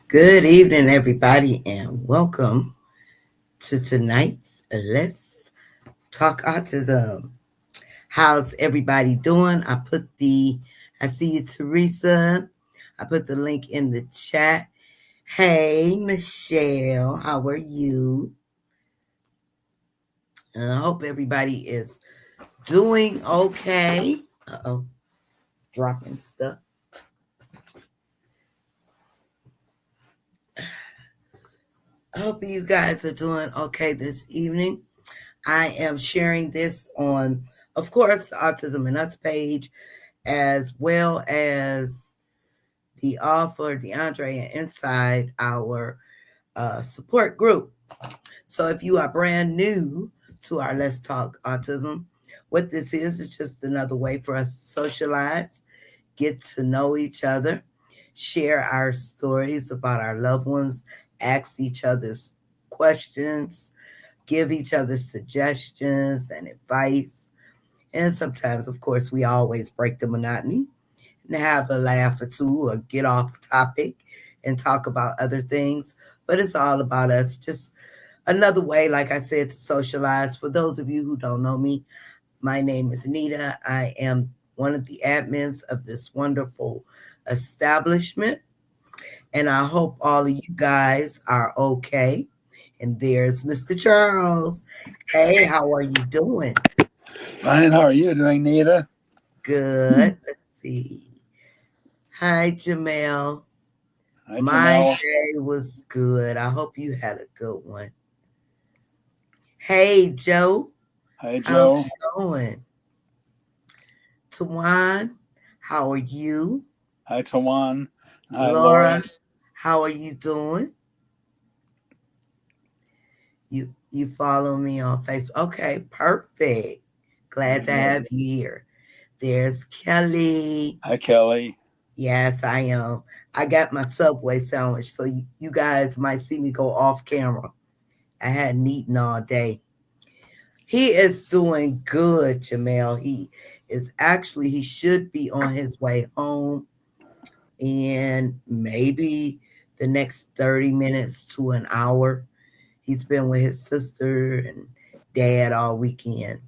Good evening, everybody, and welcome to tonight's Let's Talk Autism. How's everybody doing? I see you, Teresa. I put the link in the chat. Hey, Michelle, how are you? And I hope everybody is doing okay. Uh-oh, dropping stuff. I hope you guys are doing okay this evening. I am sharing this on, of course, the Autism and Us page, as well as the author, DeAndre, and inside our support group. So if you are brand new to our Let's Talk Autism, what this is just another way for us to socialize, get to know each other, share our stories about our loved ones, ask each other's questions, give each other suggestions and advice. And sometimes, of course, we always break the monotony and have a laugh or two or get off topic and talk about other things. But it's all about us. Just another way, like I said, to socialize. For those of you who don't know me, my name is Nita. I am one of the admins of this wonderful establishment. And I hope all of you guys are okay. And there's Mr. Charles. Hey, how are you doing? Fine. How are you doing, Nita? Good. Let's see. Hi, Jamel. Hi, My Jamel. day was good. I hope you had a good one. Hey, Joe. Hi, How's Joe. it going? Tawan, how are you? Hi, Tawan. Hi, Laura, Laura. how are you doing? You follow me on Facebook. Okay, perfect. Glad Very to good. have you here. There's Kelly. Hi, Kelly. Yes, I am. I got my Subway sandwich, so you guys might see me go off camera. I hadn't eaten all day. He is doing good, Jamel. He should be on his way home in maybe the next 30 minutes to an hour. He's been with his sister and dad all weekend.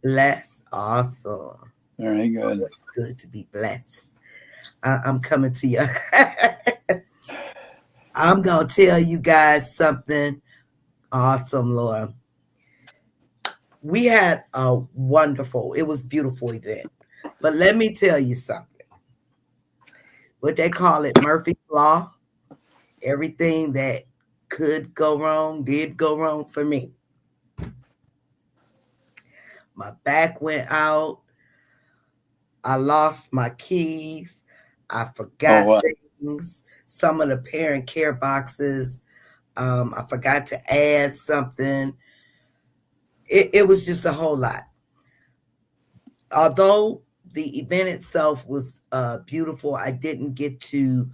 Bless. Awesome. Very good. It's good to be blessed. I'm coming to you. I'm going to tell you guys something awesome, Laura. We had it was beautiful event. But let me tell you something. What they call it, Murphy's Law. Everything that could go wrong did go wrong for me. My back went out. I lost my keys. I Oh, forgot what? things. Some of the parent care boxes. I forgot to add something. It was just a whole lot. Although the event itself was beautiful, I didn't get to,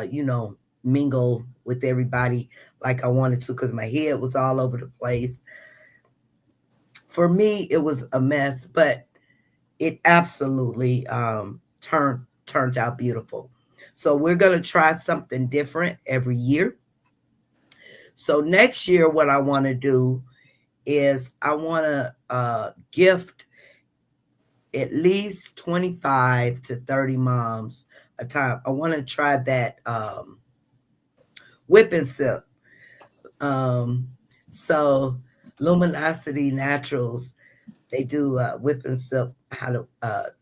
you know, mingle with everybody like I wanted to because my head was all over the place. For me, it was a mess, but it absolutely turned out beautiful. So we're gonna try something different every year. So next year, what I want to do is I want to gift at least 25 to 30 moms a time. I want to try that whip and sip. Um, so Luminosity Naturals, they do whip and sip, how to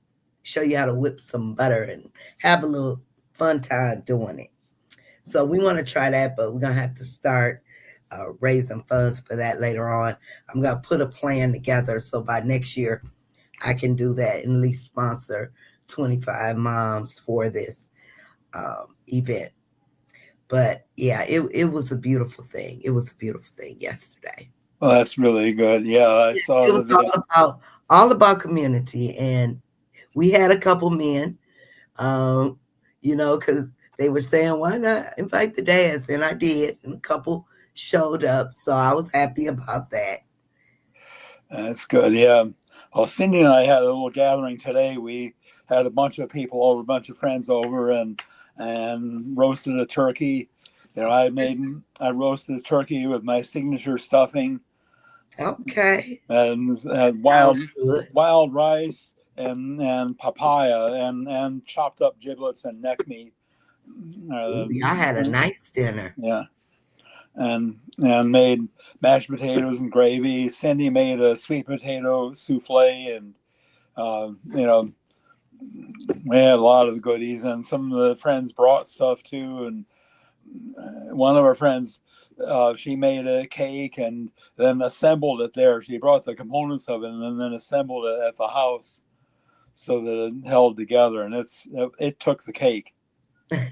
show you how to whip some butter and have a little fun time doing it. So we want to try that, but we're going to have to start raising funds for that later on. I'm going to put a plan together so by next year I can do that and at least sponsor 25 moms for this event. But yeah, it was a beautiful thing. It was a beautiful thing yesterday. Well, that's really good. Yeah, I saw It the was video. all about community, and we had a couple men, um, because they were saying, "Why not invite the dads?" And I did, and a couple showed up, so I was happy about that. That's good. Yeah. Well, Cindy and I had a little gathering today. We had a bunch of people over, a bunch of friends over, and and roasted a turkey. I roasted a turkey with my signature stuffing Okay. and Sounds good. wild rice and papaya and chopped up giblets and neck meat. Ooh, Uh, y'all had a nice dinner. yeah, and made mashed potatoes and gravy. Cindy made a sweet potato souffle, and you know, we had a lot of goodies. And some of the friends brought stuff too. And one of our friends, she made a cake and then assembled it there. She brought the components of it and then assembled it at the house so that it held together. And it took the cake.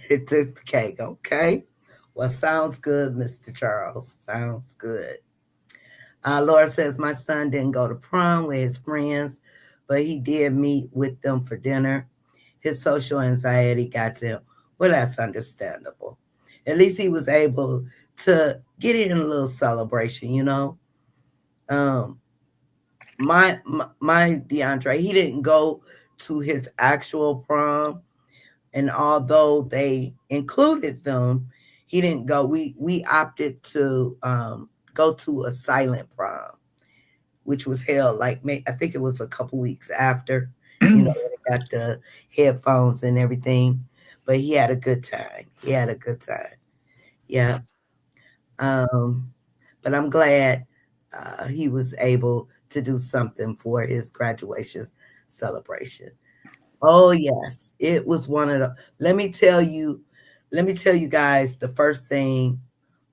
It took the cake. Okay. Well, sounds good, Mr. Charles. Sounds good. Laura says my son didn't go to prom with his friends, but he did meet with them for dinner. His social anxiety got to him. Well, that's understandable. At least he was able to get in a little celebration, you know. Um, my DeAndre, he didn't go to his actual prom, and although they included them, he didn't go. We opted to go to a silent prom, which was held like I think it was a couple weeks after, you know, when it got the headphones and everything. But he had a good time. He had a good time. Yeah. Um, but I'm glad he was able to do something for his graduation celebration. Oh yes, it was one of the. Let me tell you, let me tell you guys the first thing.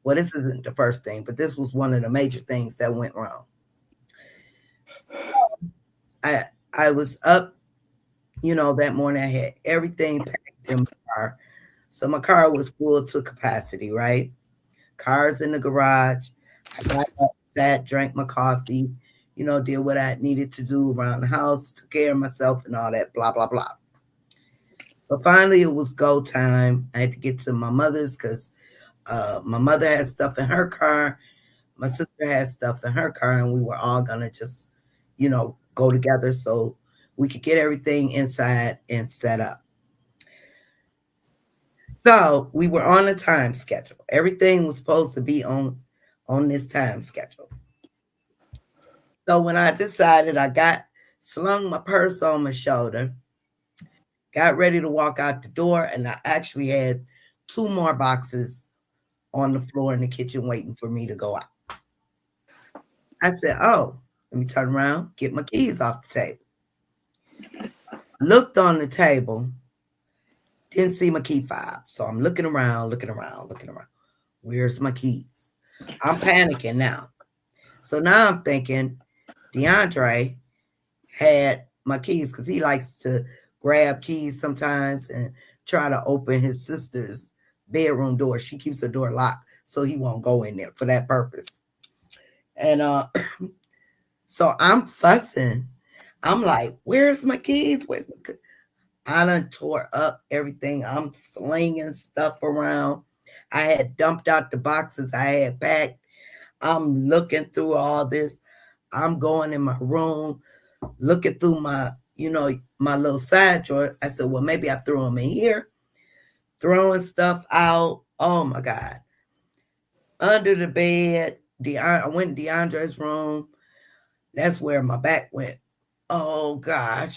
Well, this isn't the first thing, but this was one of the major things that went wrong. I I was up, you know, that morning. I had everything packed in my car, so my car was full to capacity. Right, cars in the garage. I got up, sat, drank my coffee, you know, did what I needed to do around the house, took care of myself, and all that. Blah blah blah. But finally, it was go time. I had to get to my mother's because my mother had stuff in her car. My sister had stuff in her car, and we were all gonna just, you know, go together so we could get everything inside and set up. So we were on a time schedule. Everything was supposed to be on this time schedule. So when I decided, I got slung my purse on my shoulder, got ready to walk out the door, and I actually had two more boxes on the floor in the kitchen waiting for me to go out. I said, "Oh, let me turn around, get my keys off the table." Looked on the table, didn't see my key fob. So I'm looking around, looking around, looking around. Where's my keys? I'm panicking now. So now I'm thinking DeAndre had my keys because he likes to grab keys sometimes and try to open his sister's bedroom door. She keeps the door locked so he won't go in there for that purpose. And so I'm fussing. I'm like, where's my keys? Where's my keys? I done tore up everything. I'm slinging stuff around. I had dumped out the boxes I had packed. I'm looking through all this. I'm going in my room, looking through my, you know, my little side drawer. I said, well, maybe I threw them in here, throwing stuff out. Oh my God. Under the bed. I went in DeAndre's room. That's where my back went. Oh gosh.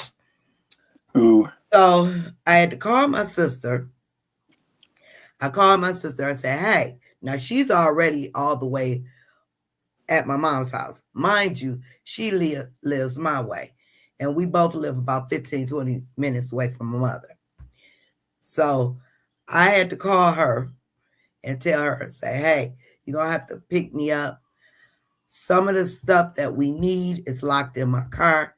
Ooh. So I had to call my sister. I called my sister. I said, hey, now she's already all the way at my mom's house. Mind you, she lives my way. And we both live about 15, 20 minutes away from my mother. So I had to call her and tell her, say, hey, you're going to have to pick me up. Some of the stuff that we need is locked in my car.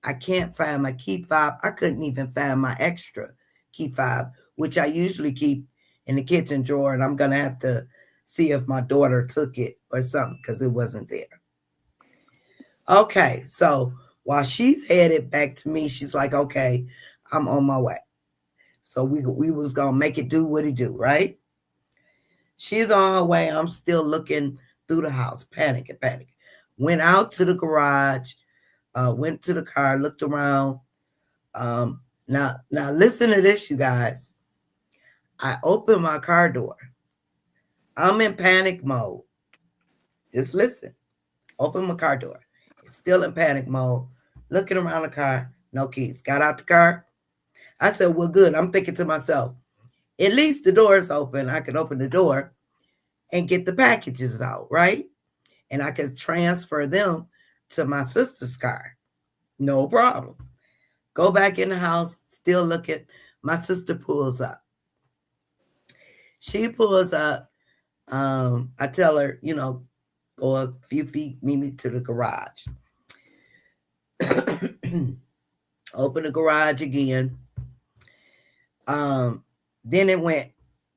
I can't find my key fob. I couldn't even find my extra key fob, which I usually keep in the kitchen drawer. And I'm going to have to see if my daughter took it or something because it wasn't there. Okay, so while she's headed back to me, she's like, okay, I'm on my way. So we was going to make it do what it do, right? She's on her way. I'm still looking through the house, panicking, panicking. Went out to the garage, went to the car, looked around. Now listen to this, you guys. I open my car door. I'm in panic mode. Just listen. Open my car door. It's still in panic mode. Looking around the car, no keys. Got out the car. I said, well, good. I'm thinking to myself, at least the door is open. I can open the door and get the packages out, right? And I can transfer them to my sister's car. No problem. Go back in the house, still looking. My sister pulls up. She pulls up. I tell her, go a few feet, meet me to the garage. Open the garage again. Um, then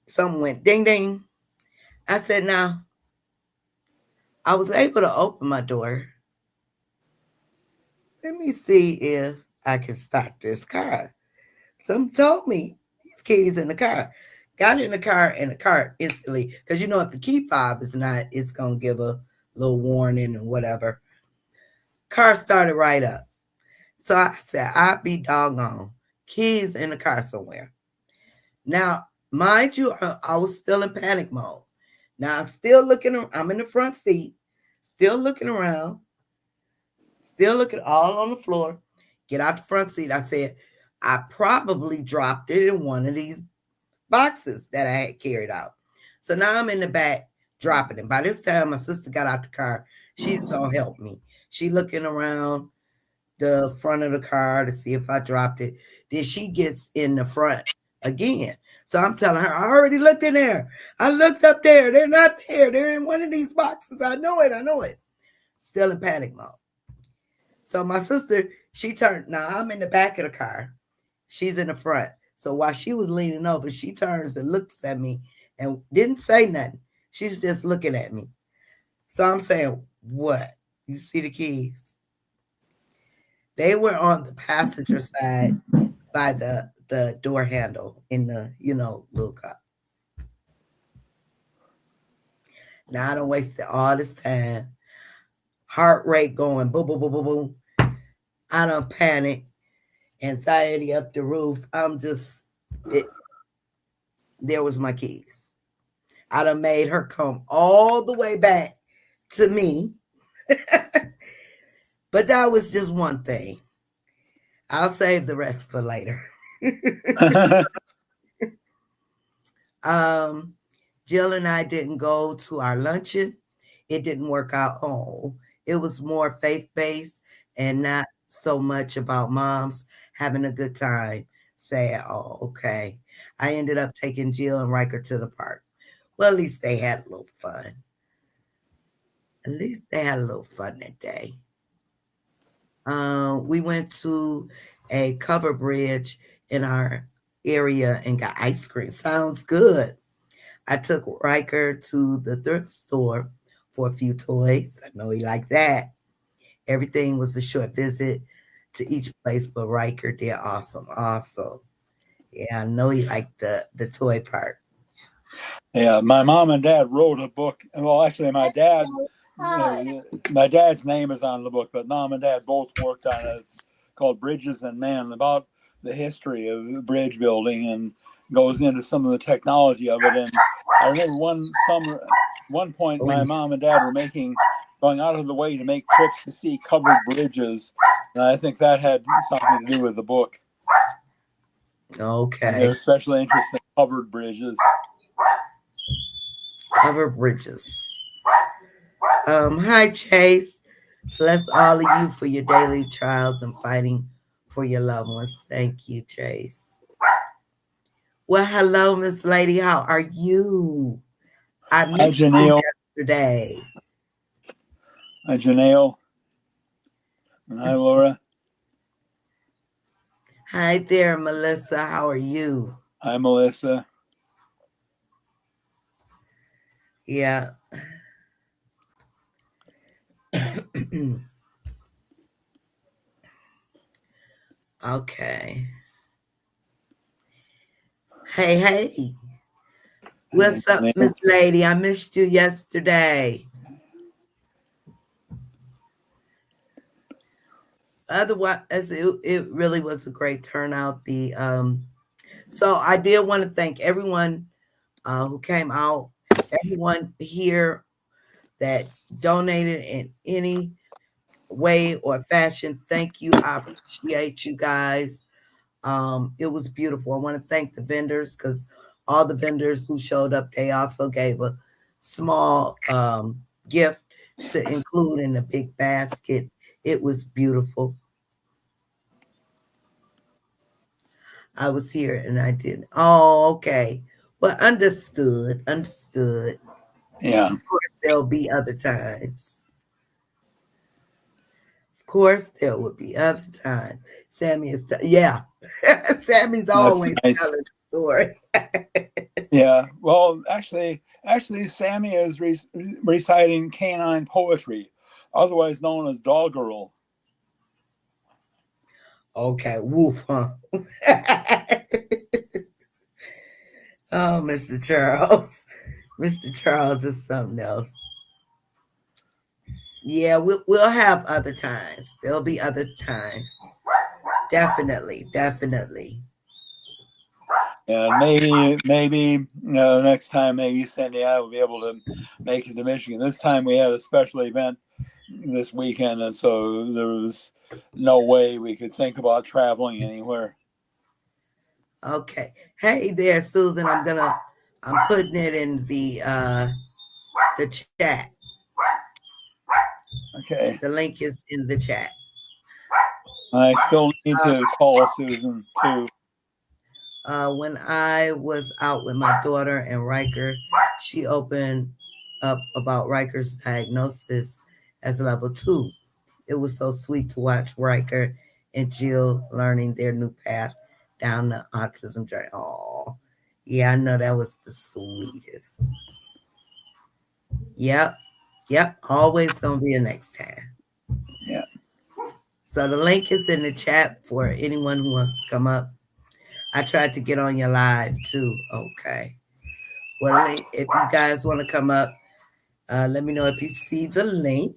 something went ding ding. I said, now I was able to open my door. Let me see if I can start this car. Some told me these keys in the car. Got in the car and the car instantly, because if the key fob is not, it's gonna give a little warning and whatever. Car started right up. So I said, I'd be doggone. Keys in the car somewhere. Now, mind you, I was still in panic mode. Now I'm still looking. I'm in the front seat, still looking around, still looking all on the floor. Get out the front seat. I said, I probably dropped it in one of these boxes that I had carried out. So now I'm in the back dropping it. By this time, my sister got out the car. She's gonna help me. She looking around the front of the car to see if I dropped it. Then she gets in the front again. So I'm telling her, I already looked in there. I looked up there. They're not there. They're in one of these boxes. I know it. I know it. Still in panic mode. So my sister, she turned. Now I'm in the back of the car. She's in the front. So while she was leaning over, she turns and looks at me and didn't say nothing. She's just looking at me. So I'm saying, what? You see the keys? They were on the passenger side by the door handle in the little cup. Now I don't wasted all this time. Heart rate going boom boom boom boom boom. I don't panic. Anxiety up the roof. I'm just it. There was my keys. I done made her come all the way back to me. But that was just one thing. I'll save the rest for later. um, Jill and I didn't go to our luncheon. It didn't work out. Oh, it was more faith based and not so much about moms having a good time. Saying, oh, okay. I ended up taking Jill and Riker to the park. Well, at least they had a little fun. At least they had a little fun that day. We went to a cover bridge in our area and got ice cream. Sounds good. I took Riker to the thrift store for a few toys. I know he liked that. Everything was a short visit to each place, but Riker did awesome. Awesome. Yeah, I know he liked the toy part. Yeah, my mom and dad wrote a book. Well, actually, my dad's name is on the book, but mom and dad both worked on it. It's called Bridges and Men, about the history of bridge building, and goes into some of the technology of it. And I remember one point, my mom and dad were going out of the way to make trips to see covered bridges, and I think that had something to do with the book. Okay. They're especially interested in covered bridges. Cover bridges. Hi Chase. Bless all of you for your daily trials and fighting for your loved ones. Thank you, Chase. Well, hello, Miss Lady. How are you? I Hi, missed you Janelle. yesterday. Hi, Janelle. And hi, Laura. Hi there, Melissa. How are you? Hi, Melissa. Yeah. Okay. Hey, hey. What's up, Miss Lady? I missed you yesterday. Otherwise, it really was a great turnout. The So I did want to thank everyone who came out, everyone here that donated in any way or fashion. Thank you. I appreciate you guys. It was beautiful. I want to thank the vendors because all the vendors who showed up, they also gave a small gift to include in the big basket. It was beautiful. I was here and I didn't. Oh, okay. Well, understood. Understood. Yeah. Of course, there'll be other times. Of course, there will be other times. Sammy is, yeah. Sammy's That's always nice. telling the story. Yeah. Well, actually, Sammy is reciting canine poetry, otherwise known as doggerel. Okay, woof, huh? Oh, Mr. Charles. Mr. Charles is something else. Yeah, we'll have other times. There'll be other times. Definitely, definitely. And maybe next time, maybe Cindy and I will be able to make it to Michigan. This time we had a special event this weekend, and so there was no way we could think about traveling anywhere. Okay. Hey there, Susan. I'm putting it in the chat. Okay. The link is in the chat. I still need to call Susan too. When I was out with my daughter and Riker, she opened up about Riker's diagnosis as level 2. It was so sweet to watch Riker and Jill learning their new path down the autism journey. Oh, yeah, I know that was the sweetest. Yep, yep, always gonna be a next time. Yeah. So the link is in the chat for anyone who wants to come up. I tried to get on your live too. Okay. Well, if you guys want to come up, let me know if you see the link.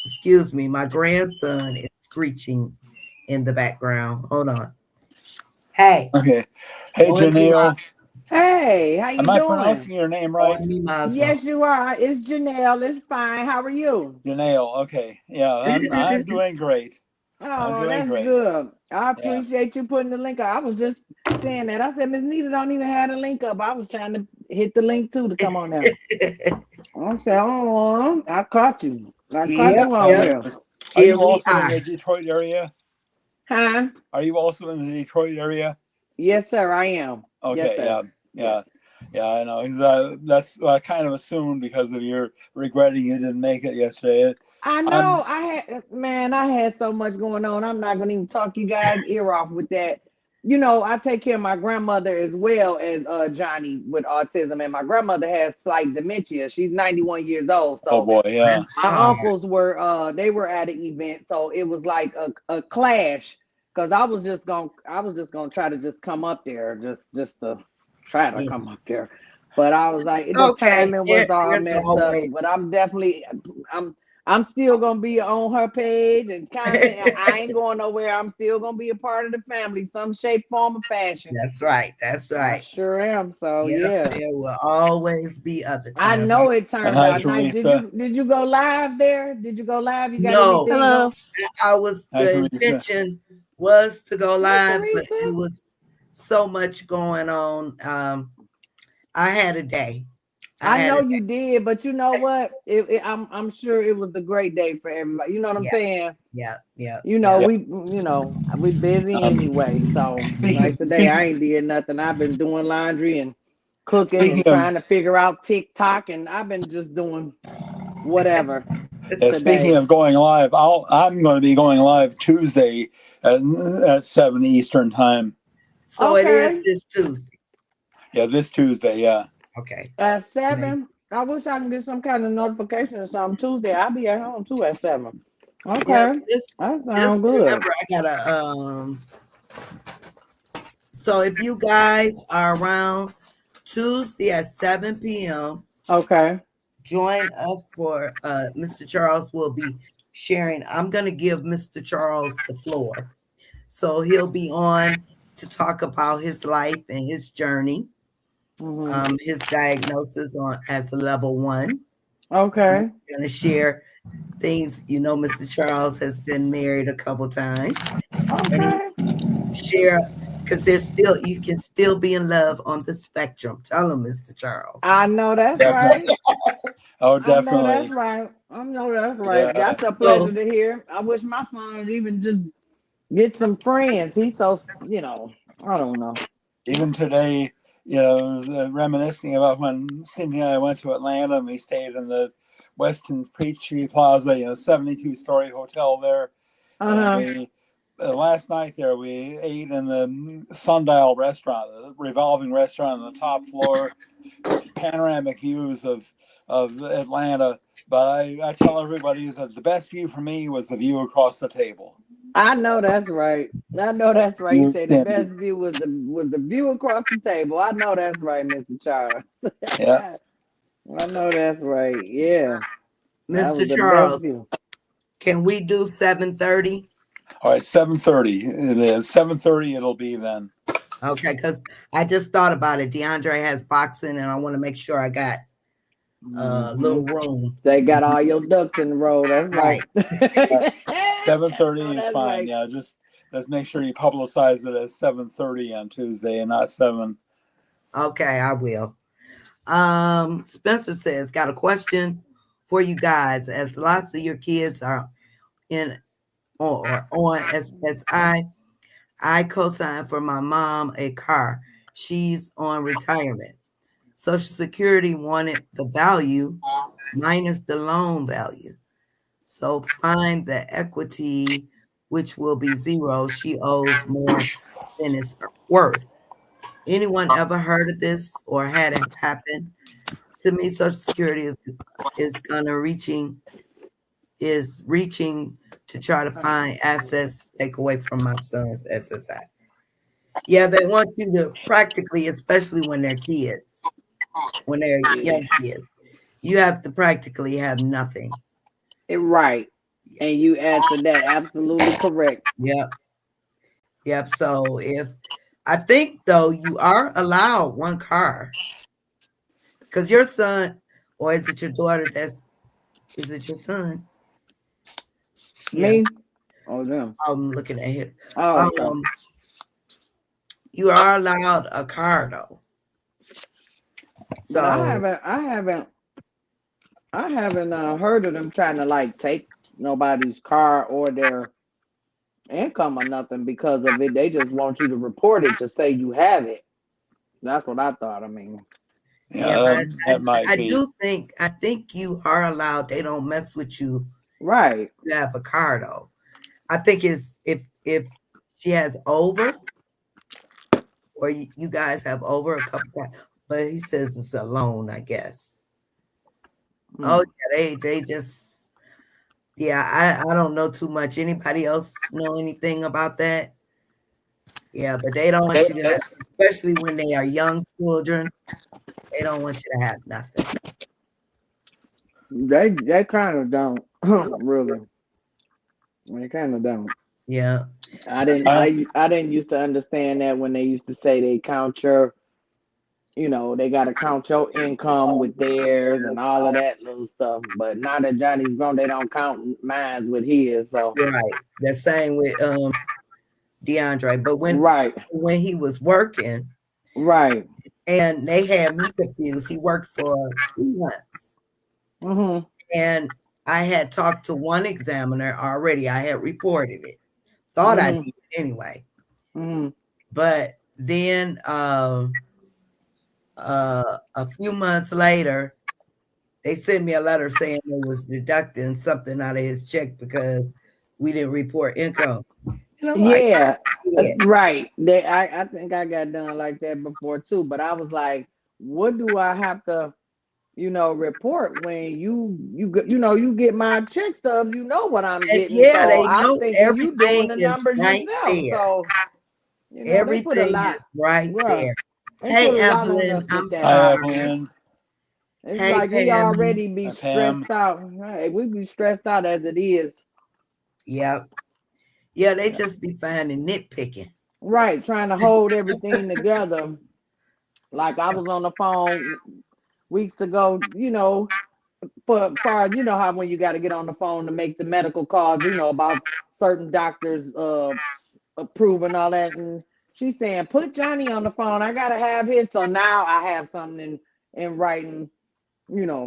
Excuse me, my grandson is screeching in the background. Hold on. Hey, Okay. Hey, go and be my, Janelle. Hey, how Am you I doing? pronouncing your name go right? and be my Yes, you are. It's Janelle. It's fine. How are you? Janelle. Okay. Yeah, I'm doing great. I'm Oh, doing that's great. good. I Yeah. appreciate you putting the link up. I was just saying that. I said Miss Nita don't even have the link up. I was trying to hit the link too to come on there. I said, oh, I caught you. I caught Yeah. Yep, you on yep. here. Are Here you we also in are. the Detroit area? Huh? Are you also in the Detroit area? Yes, sir. I am. Yes, Okay. sir. Yeah. Yeah. Yes. Yeah. I know. That's what I kind of assumed because of your regretting you didn't make it yesterday. I I'm. know. I had so much going on. I'm not gonna even talk you guys ear off with that. You know, I take care of my grandmother as well as Johnny with autism, and my grandmother has slight dementia. She's 91 years old. Oh So boy. Yeah. That's my hard. uncles were they were at an event, so it was like a clash because I was just gonna try to just come up there, just to try to Yeah. come up there. But I was like, It's the okay. timing was all There's messed up. always. But I'm I'm still gonna be on her page and comment. I ain't going nowhere. I'm still gonna be a part of the family, some shape, form, or fashion. That's right. That's I right. sure am. So Yep. yeah. There will always be other I times. know it And turned hi, out nice. Teresa. Did you go live there? Did you go live? You got No, anything on? Hello. I was Hi, the Teresa. intention was to go Hey live, but Teresa. it was so much going on. I had a day. I I had know a you did, but you know what? I'm sure it was a great day for everybody. You know what I'm yeah, saying? yeah, yeah, You know, yeah. Yeah. we busy Um. anyway. So Speaking. like today, I Speaking. ain't did nothing. I've been doing laundry and cooking Speaking and of. trying to figure out TikTok, and I've been just doing whatever Yeah. Speaking today. of going live, I'm going to be going live Tuesday at 7 Eastern time. So it is Okay, this Tuesday. Yeah. This Tuesday. Yeah. Okay. at Maybe. 7. I wish I can get some kind of notification or something. Tuesday, I'll be at home too at 7. Yeah, Okay, that just sounds good. remember I gotta so if you guys are around Tuesday at 7 p.m. Okay, join us for Mr. Charles will be sharing. I'm gonna give Mr. Charles the floor. So he'll be on to talk about his life and his journey. His diagnosis on as a level 1. He's Okay. going to share things. Mr. Charles has been married a couple times, and he Okay. share because you can still be in love on the spectrum. Tell him, Mr. Charles. I know that's Definitely. right. Oh, I know that's definitely. right. I know that's right. Yeah. That's a pleasure So, to hear. I wish my son would even just get some friends. He's so, I don't know. Even today, reminiscing about when Cindy and I went to Atlanta and we stayed in the Westin Peachtree Plaza, 72-story hotel there. And Uh-huh. we, last night there, we ate in the Sundial restaurant, the revolving restaurant on the top floor, panoramic views of Atlanta. But I tell everybody that the best view for me was the view across the table. I know that's right. I know that's right. You You, say the Cindy. best view was the view across the table. I know that's right, Mr. Charles. Yeah. I know that's right. Yeah. That Mr. was the best Charles, view. can we do 7:30? All right, 7:30. It is 7:30. It'll be then. Okay, because I just thought about it. DeAndre has boxing, and I want to make sure I got a little room. They got all your ducks in the row. That's right. Right. 7:30 is That's fine. right. Yeah, just let's make sure you publicize it as 7:30 on Tuesday and not 7. Okay, I will. Spencer says, got a question for you guys. As lots of your kids are in or on SSI, I co-signed for my mom a car. She's on retirement. Social Security wanted the value minus the loan value. So find the equity, which will be zero. She owes more than it's worth. Anyone ever heard of this or had it happen? To me, Social Security is reaching to try to find assets to take away from my son's SSI. Yeah, they want you to practically, especially when they're kids, when they're young kids, you have to practically have nothing. Right. And you answered that absolutely correct. Yep. Yep. So if I think though you are allowed one car because your son, or is it your daughter? Is it your son? Yeah, Me? Oh damn. I'm looking at it. Oh, okay. You are allowed a car though. But So I haven't heard of them trying to like take nobody's car or their income or nothing because of it. They just want you to report it to say you have it. That's what I thought. I mean, yeah, Yeah, but that might I be. do think you are allowed. They don't mess with you. right. You have a car though. I think it's if she has over or you guys have over a couple times, but he says it's a loan, I guess. Oh yeah, they just yeah. I don't know too much. Anybody else know anything about that? Yeah, but they don't want you to have, especially when they are young children. They don't want you to have nothing. They kind of don't really. They kind of don't. Yeah, I, I didn't used to understand that when they used to say they count your, they got to count your income with theirs and all of that little stuff. But now that Johnny's grown, they don't count mines with his. So right. The same with DeAndre. But right, when he was working right. and they had me confused, he worked for 2 months. Mm-hmm. And I had talked to one examiner already. I had reported it. Thought I Mm-hmm. did anyway. Mm-hmm. But then a few months later, they sent me a letter saying it was deducting something out of his check because we didn't report income. And I'm like, Yeah, yeah, right. I think I got done like that before too. But I was like, what do I have to, report when you get my check stubs? You know what I'm and getting. yeah, So they I'm know thinking you doing everything the is numbers right yourself. there. So they put a Everything lot. is right Yeah, there. they Hey, put a lot on Evelyn, us I'm with that. hi, sorry. Evelyn. It's Hey, like we Pammy. already be Pam. stressed out. Hey, we be stressed out as it is. Yep. Yeah, they just be finding nitpicking. right, trying to hold everything together. Like I was on the phone weeks ago, for far, how when you got to get on the phone to make the medical calls, about certain doctors approving all that, and she's saying, "Put Johnny on the phone. I gotta have his." So now I have something in writing.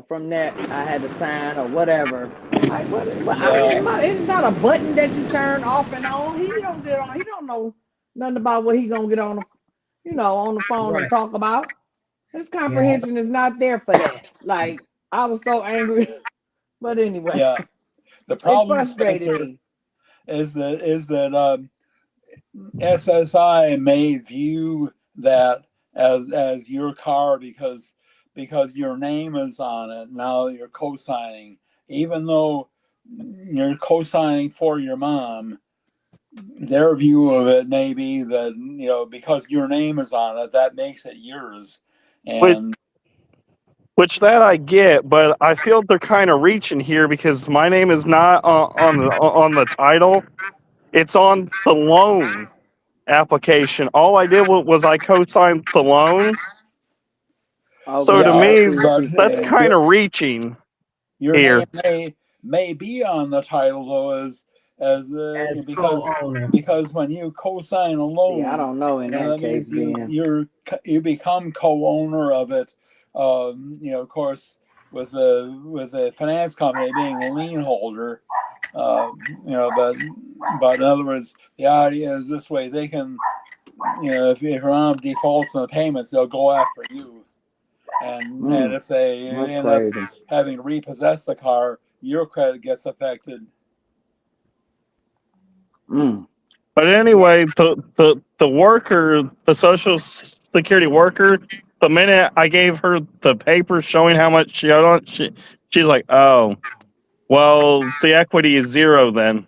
From that I had to sign or whatever. Like what I mean, Yeah, it's not a button that you turn off and on. He don't get on. He don't know nothing about what he gonna get on the phone and Right. talk about. His Yeah. comprehension is not there for that. Like I was so angry, but anyway, yeah. The it problem, frustrated Spencer, me. is that SSI may view that as your car because your name is on it. Now you're co-signing, even though you're co-signing for your mom. Their view of it may be that because your name is on it, that makes it yours. Which, And which that I get, but I feel they're kind of reaching here because my name is not on the title. It's on the loan application. All I did was I co-signed the loan. So to Okay, I yeah, see me, what but you're that's saying. kind of reaching your name here. may be on the title though, as As because co-owner. when you co-sign a See, I loan, don't know in that that case means then. you become co-owner of it. Of course, with the finance company being a lien holder, but in other words, the idea is this way they can, if your mom defaults on the payments, they'll go after you. And Mm, if they that's end up crazy. having to repossess the car, your credit gets affected. Mm. But Yeah. anyway, the worker, the social security worker, the minute I gave her the papers showing how much she owed on, she's like, "Oh, well, the equity is zero then."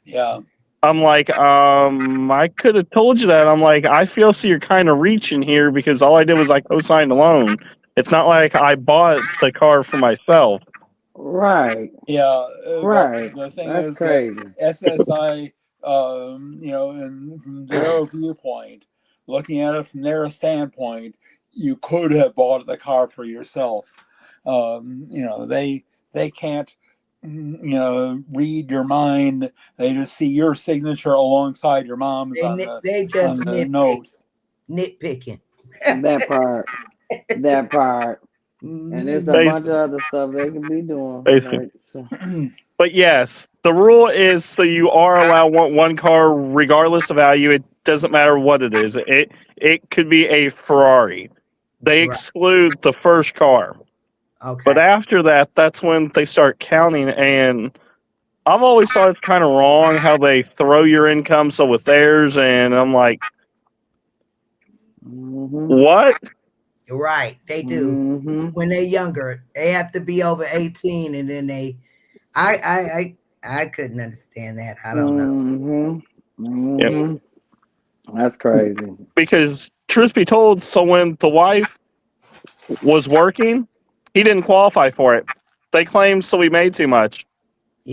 Yeah, I'm like, I could have told you that. I'm like, I feel so you're kind of reaching here because all I did was I co-signed a loan. It's not like I bought the car for myself. Right, yeah. But right. the thing That's is that crazy. SSI, and from their viewpoint, looking at it from their standpoint, you could have bought the car for yourself. They can't, read your mind. They just see your signature alongside your mom's They they just on the note. nitpicking. That part. That part. And there's a Mhm. bunch of Basically, other stuff they can be doing. basically. Like, so, But yes, the rule is so you are allowed one car regardless of value. It doesn't matter what it is. It could be a Ferrari. They Right. exclude the first car. But Okay. after that, that's when they start counting. And I've always thought it's kind of wrong how they throw your income so with theirs. And I'm like, mm-hmm, what? You're right. They do. mm-hmm, When they're younger, they have to be over 18 and then I I I couldn't understand that. I don't know. mm-hmm, Yeah, They, mm-hmm. That's crazy. because truth be told, so when the wife was working, he didn't qualify for it. They claimed so we made too much.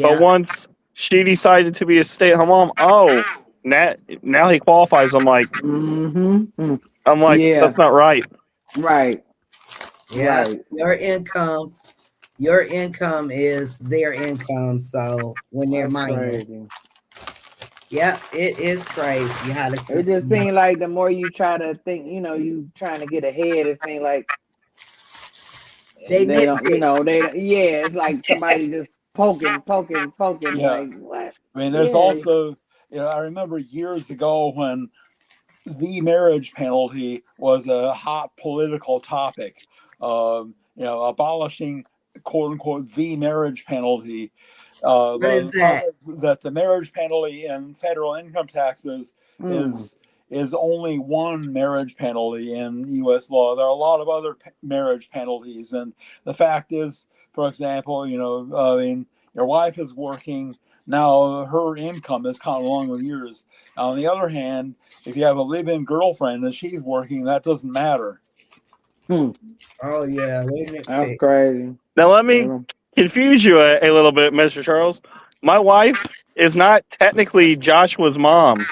But yeah. once she decided to be a stay-at-home mom, oh, now he qualifies. Mm-hmm. I'm like, Yeah, that's not right. right, Yeah. right. Your income is their income. So when they're That's minors. crazy. Yeah, it is crazy how the It just system works. seems like the more you try to think, you trying to get ahead, it seems like They they don't, nitpick. yeah, it's like somebody just poking, poking, poking, Yeah, like what? I mean, there's Yeah. also, I remember years ago when the marriage penalty was a hot political topic. Abolishing "quote unquote" the marriage penalty. What is The that? that the marriage penalty in federal income taxes Mm, is only one marriage penalty in U.S. law. There are a lot of other marriage penalties, and the fact is, for example, I mean, your wife is working now; her income is counted along with yours. Now, on the other hand, if you have a live-in girlfriend and she's working, that doesn't matter. hmm. Oh yeah, they That's nitpick. crazy. Now let me Well, confuse you a little bit, Mr. Charles. My wife is not technically Joshua's mom.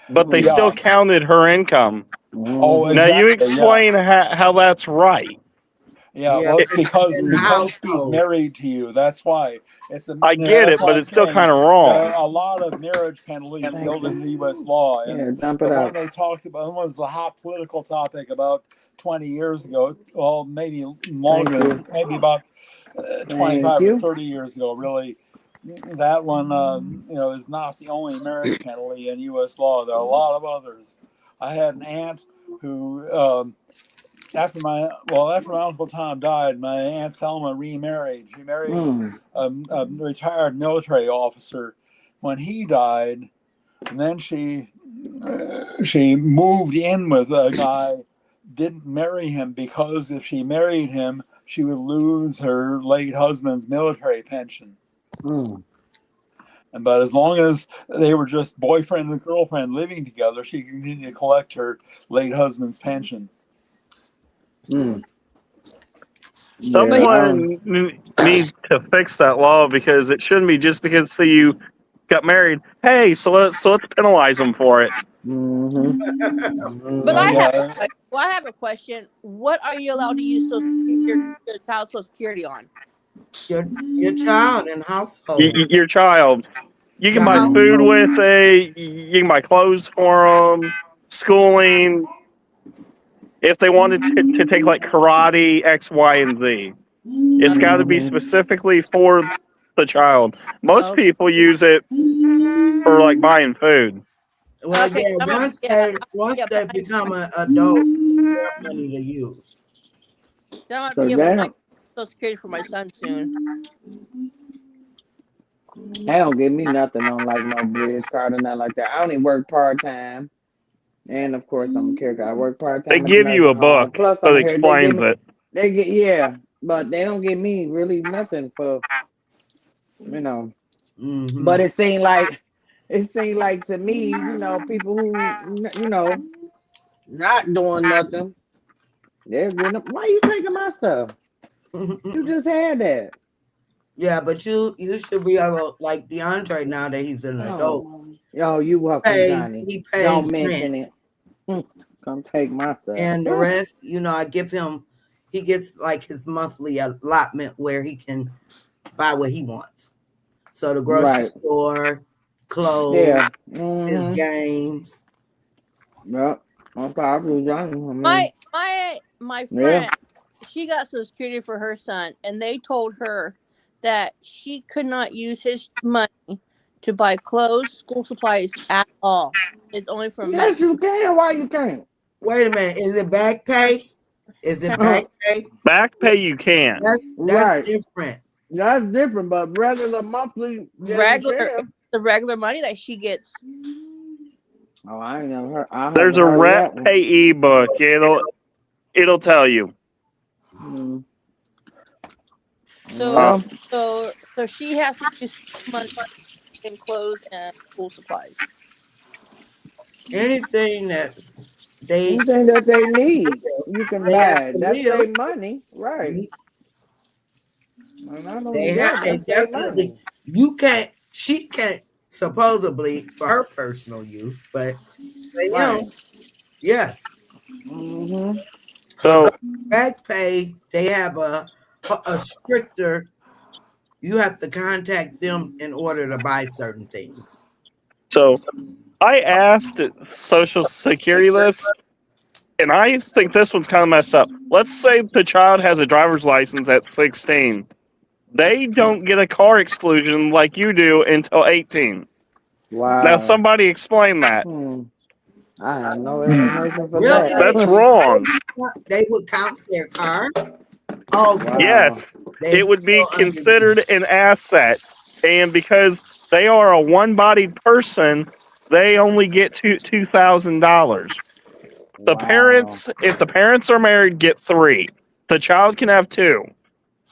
but they Mm. still Yeah. counted her income. Oh, Mhm. Now you exactly. Yeah. explain how that's right. Yeah. Yeah, Well, but because in the she's household. married to you. That's why. I get That's it, why but I'm it's still saying kind of there are wrong. a lot of marriage penalties Thank built you. into U.S. law, and Yeah, dump the it one out. they talked about was the hot political topic about 20 years ago. Well, maybe Thank longer, you. maybe about Thank 25 or you. 30 years ago. Really, that one, is not the only marriage penalty in U.S. law. There are a lot of others. I had an aunt who. After my uncle Tom died, my aunt Thelma remarried. She married Mm. a retired military officer when he died, and then she moved in with a guy. Didn't marry him because if she married him, she would lose her late husband's military pension. Mm. But as long as they were just boyfriend and girlfriend living together, she continued to collect her late husband's pension. Mm. Yeah. Someone needs to fix that law because it shouldn't be just because you got married. Hey, so let's penalize them for it. Mhm. But Well, I Mhm. have a yeah, question. Well, I have a question. What are you allowed to use your child Social Security on? Your child and household. Your child, you can Your buy Mhm. food household. with it. You can buy clothes for them, schooling. If they wanted to take like karate, X, Y, and Z, it's got to be Mhm. specifically for the child. Most Okay. people use it for like buying food. Well, Okay. yeah, I'm gonna once be they applying for my become an adult, their money to use. I'm gonna So be applying damn, for Social Security for my son soon. they don't give me nothing on like no bridge card or nothing like that. I only work part time, and of course I'm a caregiver. I work part They time at the give you a nursing home. book Plus that I'm here. They give explains me, it. they get yeah, but they don't give me really nothing for you know. Mm-hmm. But it seemed like to me, people who not doing nothing, they're getting up. Why you taking my stuff? You just had that. Yeah, but you should be able, like DeAndre, now that he's an adult. Oh, you welcome, Johnny. He Don't pays rent, mention it. Come take my stuff. and the rest, I give him. He gets like his monthly allotment where he can buy what he wants. So the grocery Right. store, clothes, Yeah. his Mm-hmm. games. Yep. I'm probably Johnny. I mean, My yeah. friend, she got Social Security for her son, and they told her that she could not use his money to buy clothes, school supplies at all. It's only from Yes, Medicare. you can. Why you can't? Wait a minute, is it back pay? Is it back pay? Back pay you can. That's Right. different. That's different, but regular monthly, yeah, you It's can. the regular money that she gets. Oh, I ain't never heard. I There's haven't a heard of rep that one. pay ebook. It'll tell you. Mm. So Well, so she has to use money in clothes and school supplies. Anything that they anything that they need, you can they have buy. to That's live, their money, right? And not only that, they that's their definitely, money. she can't, supposedly for her personal use, but for him, Right. yes. Mm-hmm. But So back pay, they have a stricter. You have to contact them in order to buy certain things. so I asked Social Security this, and I think this one's kind of messed up. Let's say the child has a driver's license at 16. They don't get a car exclusion like you do until 18. Now, Wow. somebody explain that. Hmm. I have no explanation for Really, that. That's wrong. they would count their car. Okay, Yes, Wow. they it would be still under you. considered an asset. And because they are a one bodied person, they only get $2,000. The Wow. parents, if the parents are married, get three. The child can have two.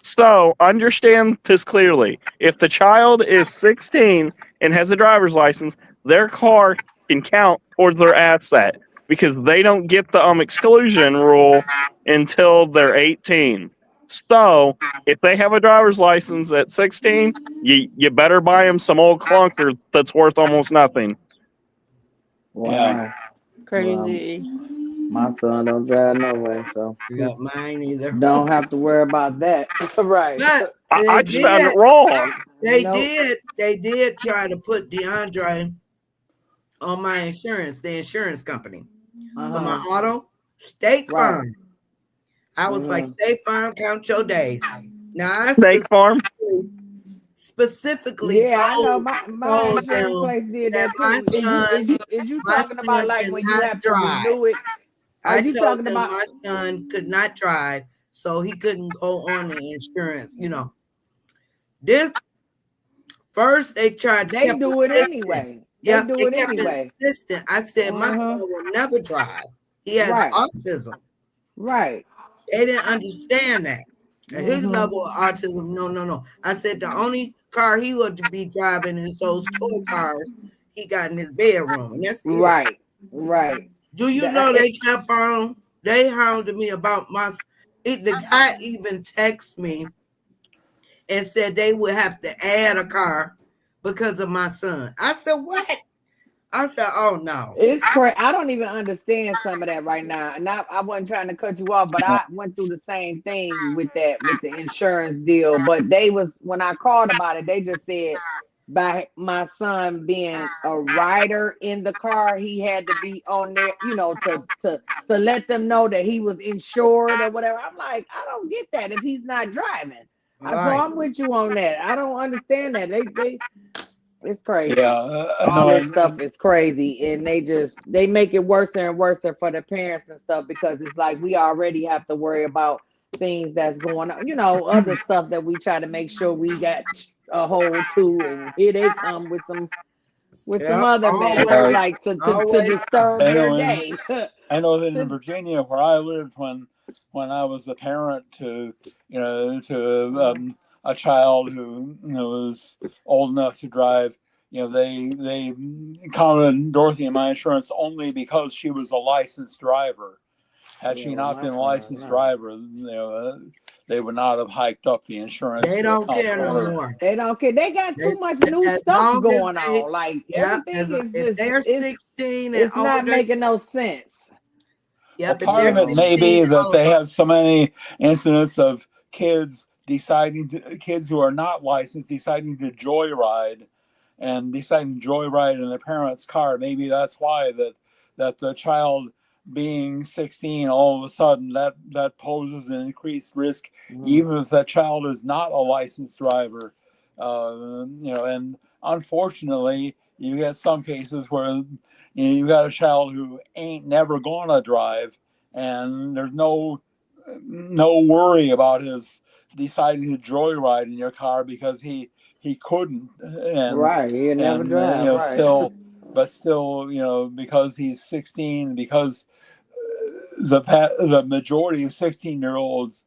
So understand this clearly. If the child is 16 and has a driver's license, their car can count towards their asset because they don't get the exclusion rule until they're 18. So if they have a driver's license at 16, you better buy them some old clunker that's worth almost nothing. Wow. Crazy. My son don't drive no way, so You got mine either. don't have to worry about that. Right. But I they just found it did, wrong. Nope. they did try to put DeAndre on my insurance, the insurance company for my Uh-huh. auto. State Right. Farm. I was like, Mm-hmm. State Farm, count your days. Now I Snake Farm. specifically Yeah, I know my told insurance them place did that that too. Is you my talking about son like when you cannot have to drive. renew it? Are I you told talking them about my son could not drive, so he couldn't go on the insurance. This first they tried to they kept do it insisting. anyway? They Yep, do they it kept anyway. insisting. I said my son Uh-huh. will never drive. He has Right. autism. Right. They didn't understand that. At his Mm-hmm. level of autism, no, no, no. I said the only car he would be driving is those toy cars he got in his bedroom, and that's it. Right. Right. Do you know they kept on? They hounded me about my. The guy even texted me and said they would have to add a car because of my son. I said, what? I said, oh no. It's crazy. I don't even understand some of that right now. And I wasn't trying to cut you off, but I went through the same thing with that, with the insurance deal. But they was, when I called about it, they just said by my son being a rider in the car, he had to be on there, to let them know that he was insured or whatever. I'm like, I don't get that if he's not driving. All So right. I'm with you on that. I don't understand that. It's crazy. Yeah, I All know. this stuff is crazy, and they make it worse and worse for the parents and stuff, because it's like we already have to worry about things that's going on, other stuff that we try to make sure we got a hold to, and here they come with some Yep. other mess, Yeah, like to Always disturb I your know. day. I know that in To- Virginia, where I lived when I was a parent to a child who was old enough to drive, they counted Dorothy in my insurance only because she was a licensed driver. Had yeah, she well, not my been a son, licensed no. driver, they would not have hiked up the insurance they to don't account care for no her. more. They don't care. They got too much new As stuff long as going they, on. Like yeah, everything as is if just they're 16 and it's not older, making no sense. Well, yep, if part they're of it may 16 be and that they older, have so many incidents of kids who are not licensed deciding to joyride and deciding to joyride in their parents' car. Maybe that's why that the child being 16, all of a sudden that poses an increased risk, Mhm. even if that child is not a licensed driver. And unfortunately, you get some cases where you've got a child who ain't never gonna drive, and there's no worry about his deciding to joyride in your car because he couldn't, Right. He'll never drive. Right. still, because he's 16, because the majority of 16-year-olds,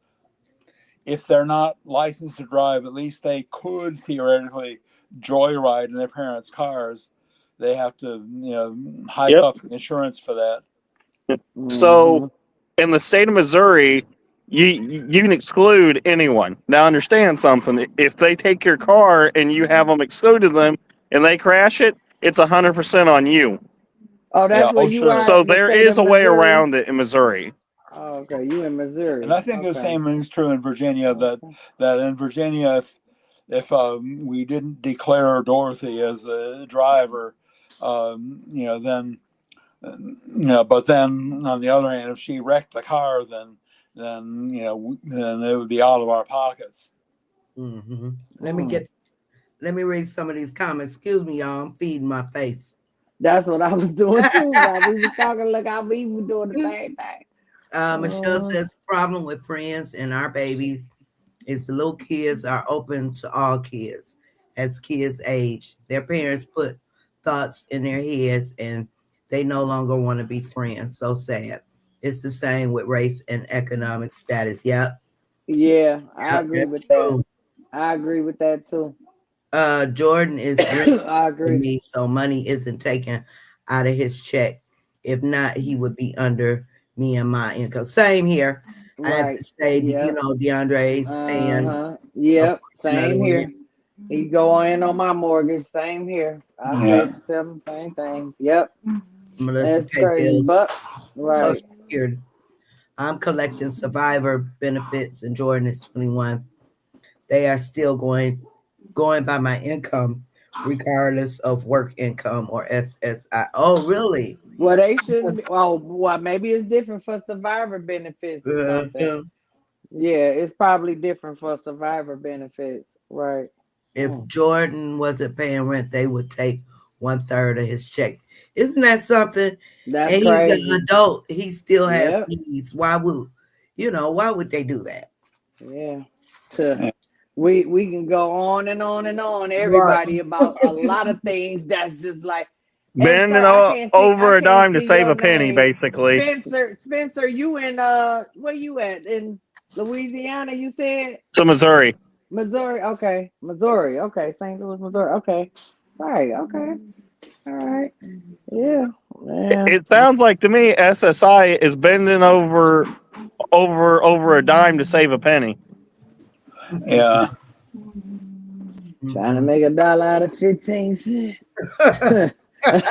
if they're not licensed to drive, at least they could theoretically joyride in their parents' cars. They have to, hike Yep. up insurance for that. So Hmm. in the state of Missouri, you can exclude anyone. Now understand something. If they take your car and you have them excluded them and they crash it, it's 100% on you. Oh, Yeah, that's where oh you sure. are So in the there state of is a way Missouri. around it in Missouri. Oh, okay, you in And I Missouri. think the Okay. same thing's true in Virginia. Okay. That in Virginia, if we didn't declare Dorothy as a driver, then But then on the other hand, if she wrecked the car, then it would be out of our pockets. mm-hmm. Mm. Let me read some of these comments. Excuse me, y'all. I'm feeding my face. That's what I was doing too. While we was talking, look how we were doing the same thing. Michelle Uh, says, problem with friends and our babies is the little kids are open to all kids. As kids age, their parents put thoughts in their heads and they no longer want to be friends. So sad. It's the same with race and economic status. Yep. yeah, I Yep, agree that's with that. true. I agree with that too. Jordan is rich I to agree. me, so money isn't taken out of his check. If not, he would be under me and my income. Same here. I have to Right. say, Yep. DeAndre's paying Uh-huh. a Yep. portion of the Same rent. here. He go in on my mortgage. Same here. I Yeah, said to him same things. Yep. Melissa That's pay crazy, bills, but right. Social Security. I'm collecting survivor benefits, and Jordan is 21. They are still going by my income, regardless of work income or SSI. Oh, really? Well, they shouldn't be. Well, maybe it's different for survivor benefits or something. Uh, Yeah, it's probably different for survivor benefits, right? if Mm, Jordan wasn't paying rent, they would take 1/3 of his check. Isn't that something? that's And he's an crazy. adult. He still has Yep. needs. Why would they do that? Yeah. Tuh. Yeah. We can go on and on and on, Right. everybody, about a lot of things that's just like. And Bending sir, I over a can't dime to see save your a penny, name. basically. Spencer, you in where you at? In Louisiana, you said? So Missouri. Missouri, okay. Missouri, okay. St. Louis, Missouri, okay. Right, okay. All right. Yeah. Yeah. It sounds like to me SSI is bending over a dime to save a penny. Yeah. Trying to make $1 out of 15 cents.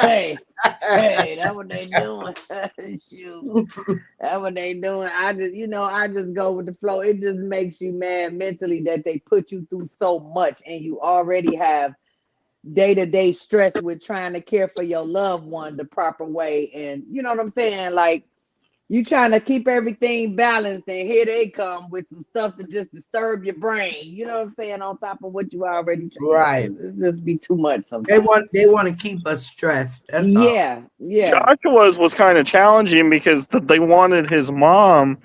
Hey, that's what they doing. Shoot. That's what they doing. I just go with the flow. It just makes you mad mentally that they put you through so much and you already have day-to-day stress with trying to care for your loved one the proper way. And you know what I'm saying? Like, you trying to keep everything balanced, and here they come with some stuff to just disturb your brain. You know what I'm saying? On top of what you already, Right. it just be too much They sometimes. want to keep us stressed. That's all. Yeah, yeah, Joshua's was kind of challenging because they wanted his mom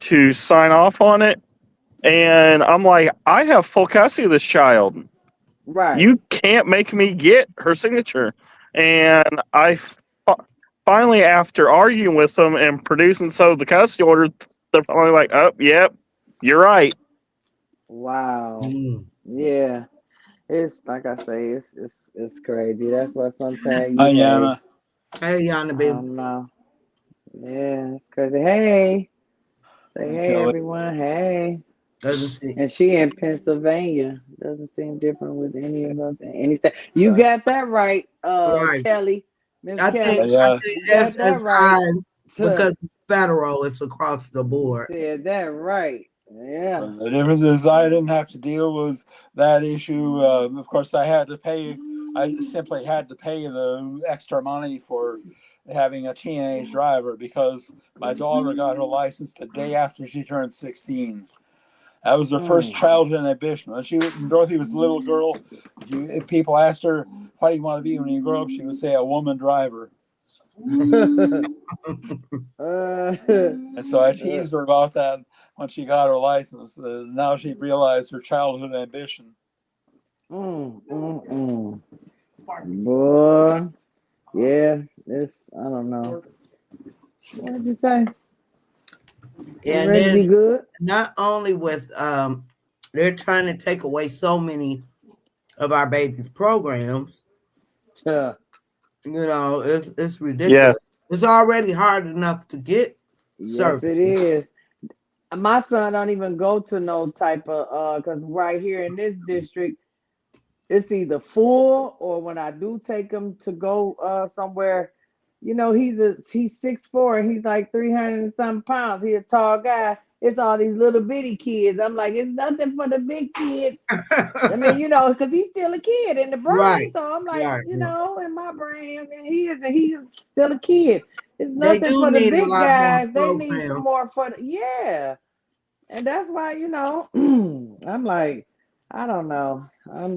to sign off on it. And I'm like, I have full custody of this child. right. You can't make me get her signature. And finally, after arguing with them and producing some of the custody orders, they're finally like, oh, yep, you're right. Wow. Mm. Yeah, it's like I say, it's crazy. That's why sometimes Hi, hey, Yana. Hey, Yana, I baby. don't know. Yeah, it's crazy. Hey, say Hi, hey Kelly. everyone. Hey. Doesn't see. And she in Pennsylvania. Doesn't seem different with any of us in any state. You got that right, Right. Kelly. Miss I think Kelly. I Yeah. think You got that right. SSI, Tuh. because it's federal, it's across the You board. said that right. Yeah. The difference is I didn't have to deal with that issue. Of course, I had to pay. I simply had to pay the extra money for having a teenage driver because my daughter got her license the day after she turned 16. That was her first Mm. childhood ambition. Dorothy was a little girl. If people asked her, "What do you want to be when you grow up?" she would say, "A woman driver." uh, And so I teased her about that when she got her license. Now she realized her childhood ambition. mm, mm, mm. Boy, yeah, I don't know. What did you say? You And ready to then be good? not only with they're trying to take away so many of our babies' programs. Yeah. It's Yes. ridiculous. It's already hard enough to get Yes, it services. is. My son don't even go to no type of because right here in this district, it's either full or when I do take him to go somewhere, he's 6'4" and he's like 300 and some pounds. He's a tall guy. It's all these little bitty kids. I'm like, it's nothing for the big kids. I mean, because he's still a kid in the brain. Right, So I'm like, right, right. in my brain, I mean, he's still a kid. It's They nothing do for the need a big lot more guys. They need some programs. more yeah. And that's why, I'm like, I don't know. I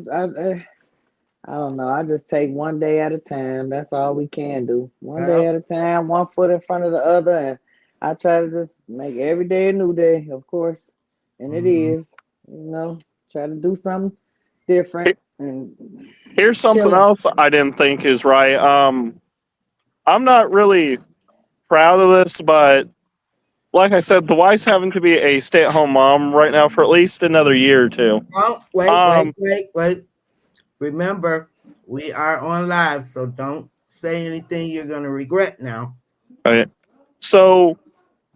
don't know. I just take one day at a time. That's all we can do. One day Well, at a time, one foot in front of the other, and I try to just make every day a new day, of course. And it mhm. is, try to do something different and Here's something chilling. else I didn't think is right. I'm not really proud of this, but like I said, the wife's having to be a stay-at-home mom right now for at least another year or two. Oh, wait, wait, Um, wait, wait. Remember, we are on live, so don't say anything you're going to regret now. okay. So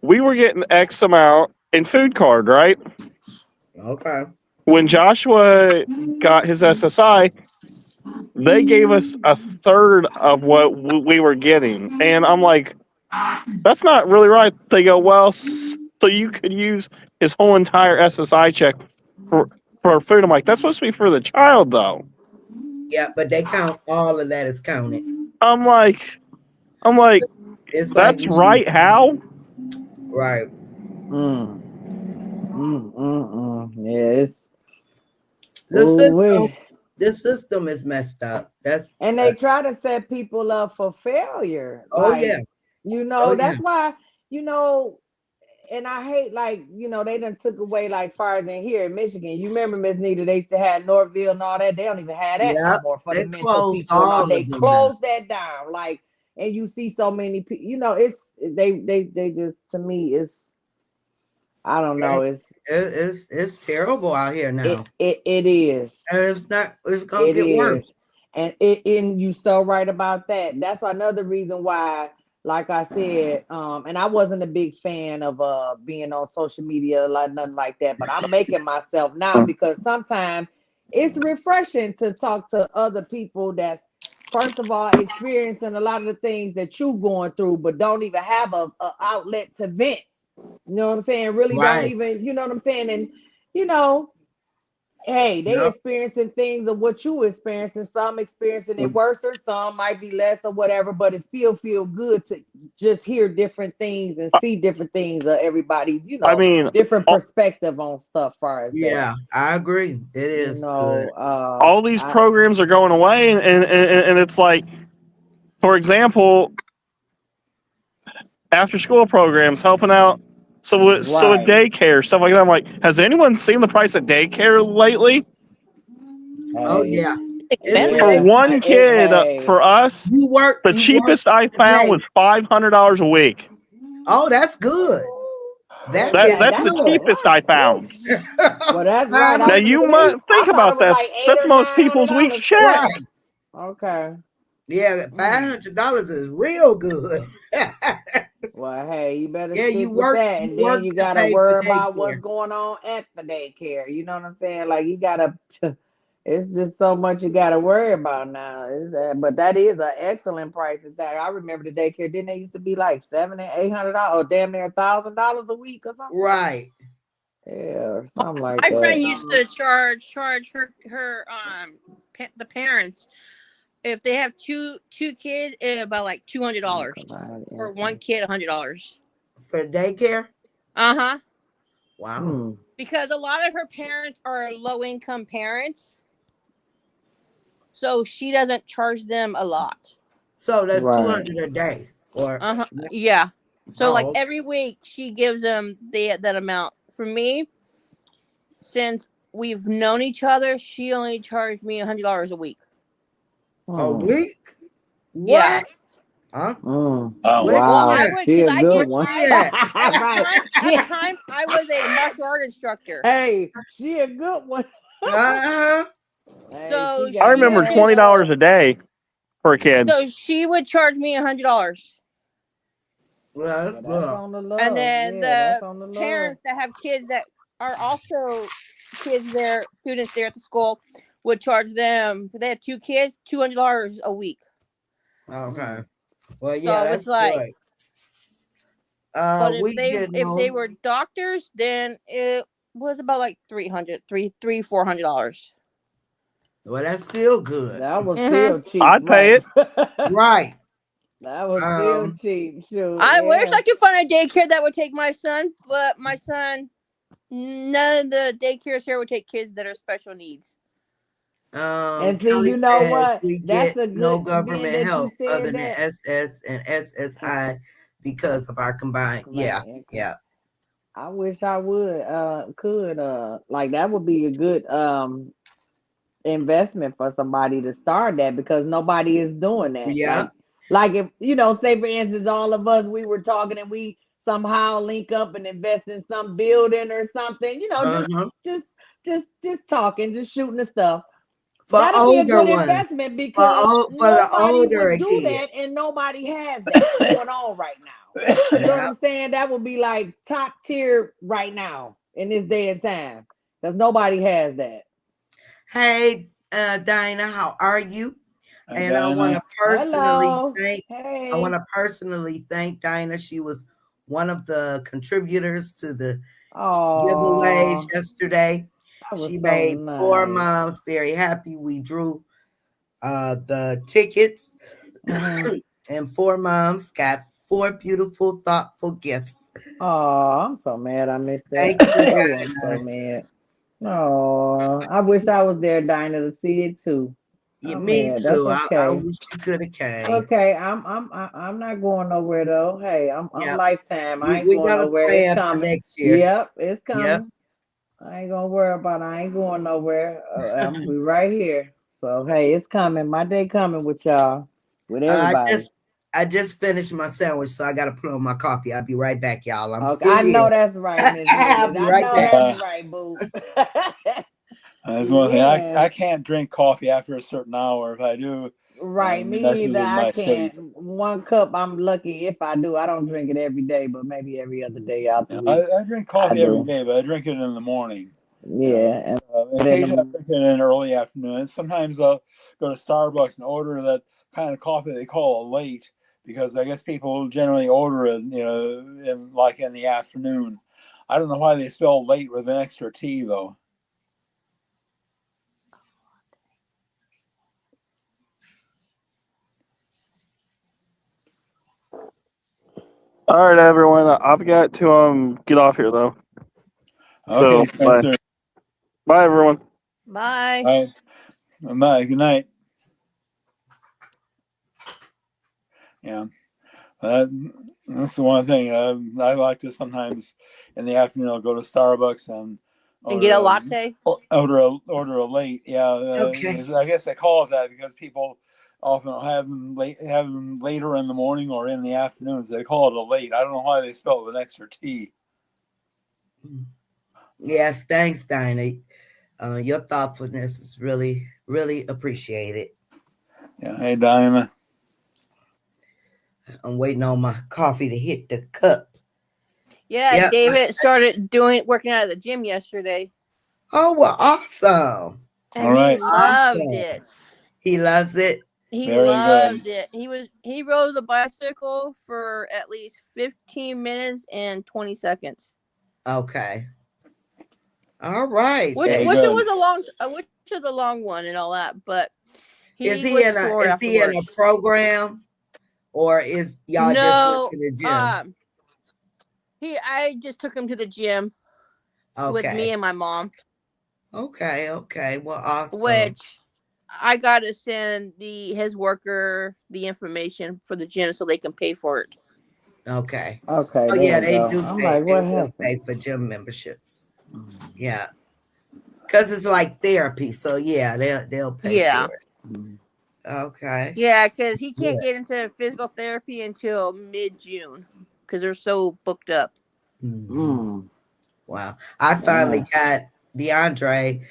we were getting X amount in food card, right? Okay. When Joshua got his SSI, They gave us a third of what we were getting, and I'm like, that's not really right. They go, well, so you could use his whole entire SSI check for food. I'm like, that's supposed to be for the child, though. Yeah, but they count all of that as counted. I'm like, It's like that's right. How? right. Mm. Yeah, it's The system, ooh. the system is messed up. That's And they try to set people up for failure. oh yeah, Like, oh yeah, that's why, you know, and I hate like, they done took away like fires in here in Michigan. You remember Miss Nita, they used to have Northville and all that. They don't even have that no yeah. more for the They mental closed people and all. all They of them down. closed that down. Like, and you see so many people, it's they just, to me, it's, I don't know, It's terrible out here now, it is. and it's not. It's gonna It get worse. is. And you so right about that. That's another reason why, like I said, and I wasn't a big fan of being on social media, like nothing like that, but I'm making myself now because sometimes it's refreshing to talk to other people that's, first of all, experiencing a lot of the things that you're going through, but don't even have a outlet to vent. You know what I'm saying? Really don't Right. even, you know what I'm saying? And you know, hey, they Yep. experiencing things of what you experiencing. Some experiencing it worse, or some might be less, or whatever. But it still feel good to just hear different things and see different things of everybody's, I mean, different perspective on stuff. Far as that, Yeah, I agree. It is good. all these I programs are going away, and it's like, for example, after school programs helping out. So with right. daycare stuff like that, I'm like, has anyone seen the price of daycare lately? Oh Hey, yeah, It's it's expensive. For yeah, one ridiculous. kid, hey, for us, the You work cheapest I to found pay. was $500 a week. Oh, that's good. That That is okay, that's the that's good. cheapest I woo. found. Well, that's right. I Now was $500 gonna you a say, might week. I think thought about it was that. like eight That's or most nine hundred people's week dollars for check. that. Right. Okay. Yeah, Mm. $500 is real good. Well, hey, you better Yeah, stick with that, you and then work you to gotta pay for worry about what's daycare. going on at the daycare. You know what I'm saying? Like you gotta, it's just so much you gotta worry about now. But that is an excellent price. In fact, I remember the daycare. Didn't they used to be like $700 and $800, or damn near $1,000 a week or something? Right. Yeah, or something like My friend that. used to charge her the parents if they have two kids about like $200 Provide for one kid, $100. For daycare? Uh-huh. Wow. Hmm. Because a lot of her parents are low income parents, so she doesn't charge them a lot. So that's Right. 200 a day or Uh-huh. Yeah. So like oh, every week she gives them that amount. For me, since we've known each other, she only charged me $100 a week. a Hmm. week? Yeah. What? Huh? Mm. Oh, Where Well, she Wow, I at? would, she because a I good Where did. one. she I at? at the Right. time I was a martial art instructor. Hey, she a good one. Uh-huh. Hey, So she I got she remember would leveled $20 up. a day for a kid. so she would charge me $100, Well, that's Well, that's good. on the and love. then Yeah, that's the on the love. parents that have kids that are also kids there, students there at the school, would charge them. If they have two kids, $200 a week. Okay. Well, yeah, So that's it's like, good. but We get if they no. were doctors, then it was about like $400. Well, that's still good. That was Mm-hmm. still cheap, I'd pay right? it. That Right. was still Um, cheap. Sure, I wish yeah. I could find a daycare that would take my son, but my son, none of the daycares here would take kids that are special needs. And see, Kelly you know says what? we That's get a no good being government that you help other said than that. SS and SSI because of our combined. Combined Yeah, income. yeah, I wish I would could like that would be a good investment for somebody to start that, because nobody is doing that. yeah. Like if say for instance, all of us, we were talking and we somehow link up and invest in some building or something, Uh-huh. just just talking, just shooting the stuff. For That'd be a older good ones, investment, because for the nobody older would do kids. that, and nobody has that going on right now. You know what Yeah. I'm saying? That would be like top tier right now in this day and time, because nobody has that. Hey, Dinah, how are you? Hi, And I want Dinah. to personally Hello. thank Hey. Dinah. She was one of the contributors to the giveaways Oh, yesterday. that was She so made 4 nice. moms very happy. We drew the tickets, Mm-hmm. and 4 moms got 4 beautiful, thoughtful gifts. Oh, I'm so mad I missed that. Thank you, Oh, I'm so Dinah. mad. Oh, I wish I was there, Dinah, to see it too. Yeah, I'm me mad. That's too. I okay. wish you could have came. Okay, I'm not going nowhere though. Hey, I'm Yep. lifetime. I ain't We going got a nowhere. It's plan for coming. next year. Yep, it's Yep. coming. I ain't gonna worry about it. I ain't going nowhere. I'm gonna be right here. So hey, it's coming. My day coming with y'all, with I everybody. just I just finished my sandwich, so I gotta put on my coffee. I'll be right back, y'all. I'm Okay, still I know here. that's right, Miss I'll Nita. be I right know back. that's Uh, right, boo. that's one thing. I Yes, can't drink coffee after a certain hour. If I do, right. it Me messes either. with I my sleep. can't. 1 cup. I'm lucky if I do. I don't drink it every day, but maybe every other day out the Yeah, week. I drink I coffee every do. day, but I drink it in the morning. You know, Yeah, and in occasionally I the drink it in early afternoon. Sometimes I'll go to Starbucks and order that kind of coffee they call a late because I guess people generally order it, in the afternoon. I don't know why they spell late with an extra T though. All right, everyone. I've got to get off here though. Okay, So bye, Spencer. bye, everyone. Bye. Bye. Bye. Good night. Yeah. That's the one thing I like to sometimes in the afternoon. I'll go to Starbucks and And get order a a latte. order a late. Yeah, Okay. I guess they call it that because people often have them later in the morning or in the afternoons. They call it a late. I don't know why they spell it with an extra T. Yes, thanks, Dinah. Your thoughtfulness is really, really appreciated. Yeah. Hey, Diana. I'm waiting on my coffee to hit the cup. Yeah, Yep. David started working out at the gym yesterday, Oh, well, awesome. All and he right. loved Awesome. it. He loves it. He Very good. loved it. He rode the bicycle for at least 15 minutes and 20 seconds. Okay. All right. Which Very Then. which it good. was a long which was a long one and all that, but Is he he was in a sore is he in a afterwards. program, or is y'all just went No, to the gym? I just took him to the gym with me Okay. and my mom, Okay. Okay. Well, awesome. which I got to send his worker the information for the gym so they can pay for it. Okay. okay, Oh there yeah, we they go. do I'm pay. like, They what will happened? pay for gym memberships. Yeah, because it's like therapy. So yeah, they'll pay Yeah. for it. Okay. Yeah, because he can't Good. get into physical therapy until mid-June because they're so booked up. Mhm. Mm, Wow. I finally wow. got DeAndre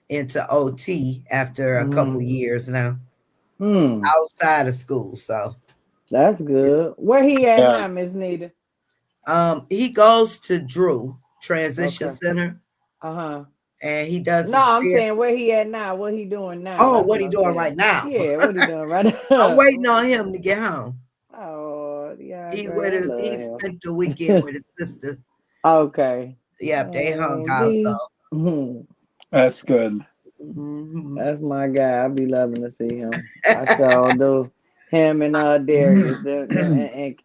into OT after a couple Mm, years now mm, outside of school. So that's good. Where he at Yeah. now, Miss Nita? he goes to Drew Transition Okay. Center, Uh-huh. and he does No, his I'm therapy. saying where he at now. What he doing now? Oh, That's what what he I'm doing right saying. now? Yeah, what he doing right I'm now? waiting on him to get home. Oh, He's DeAndre, with I his. love He him. spent the weekend with his sister. Okay. Yep, they hung Oh, out. So D. Mhm. That's good. mhm. That's my guy. I be loving to see him. I sure do. Him and Darius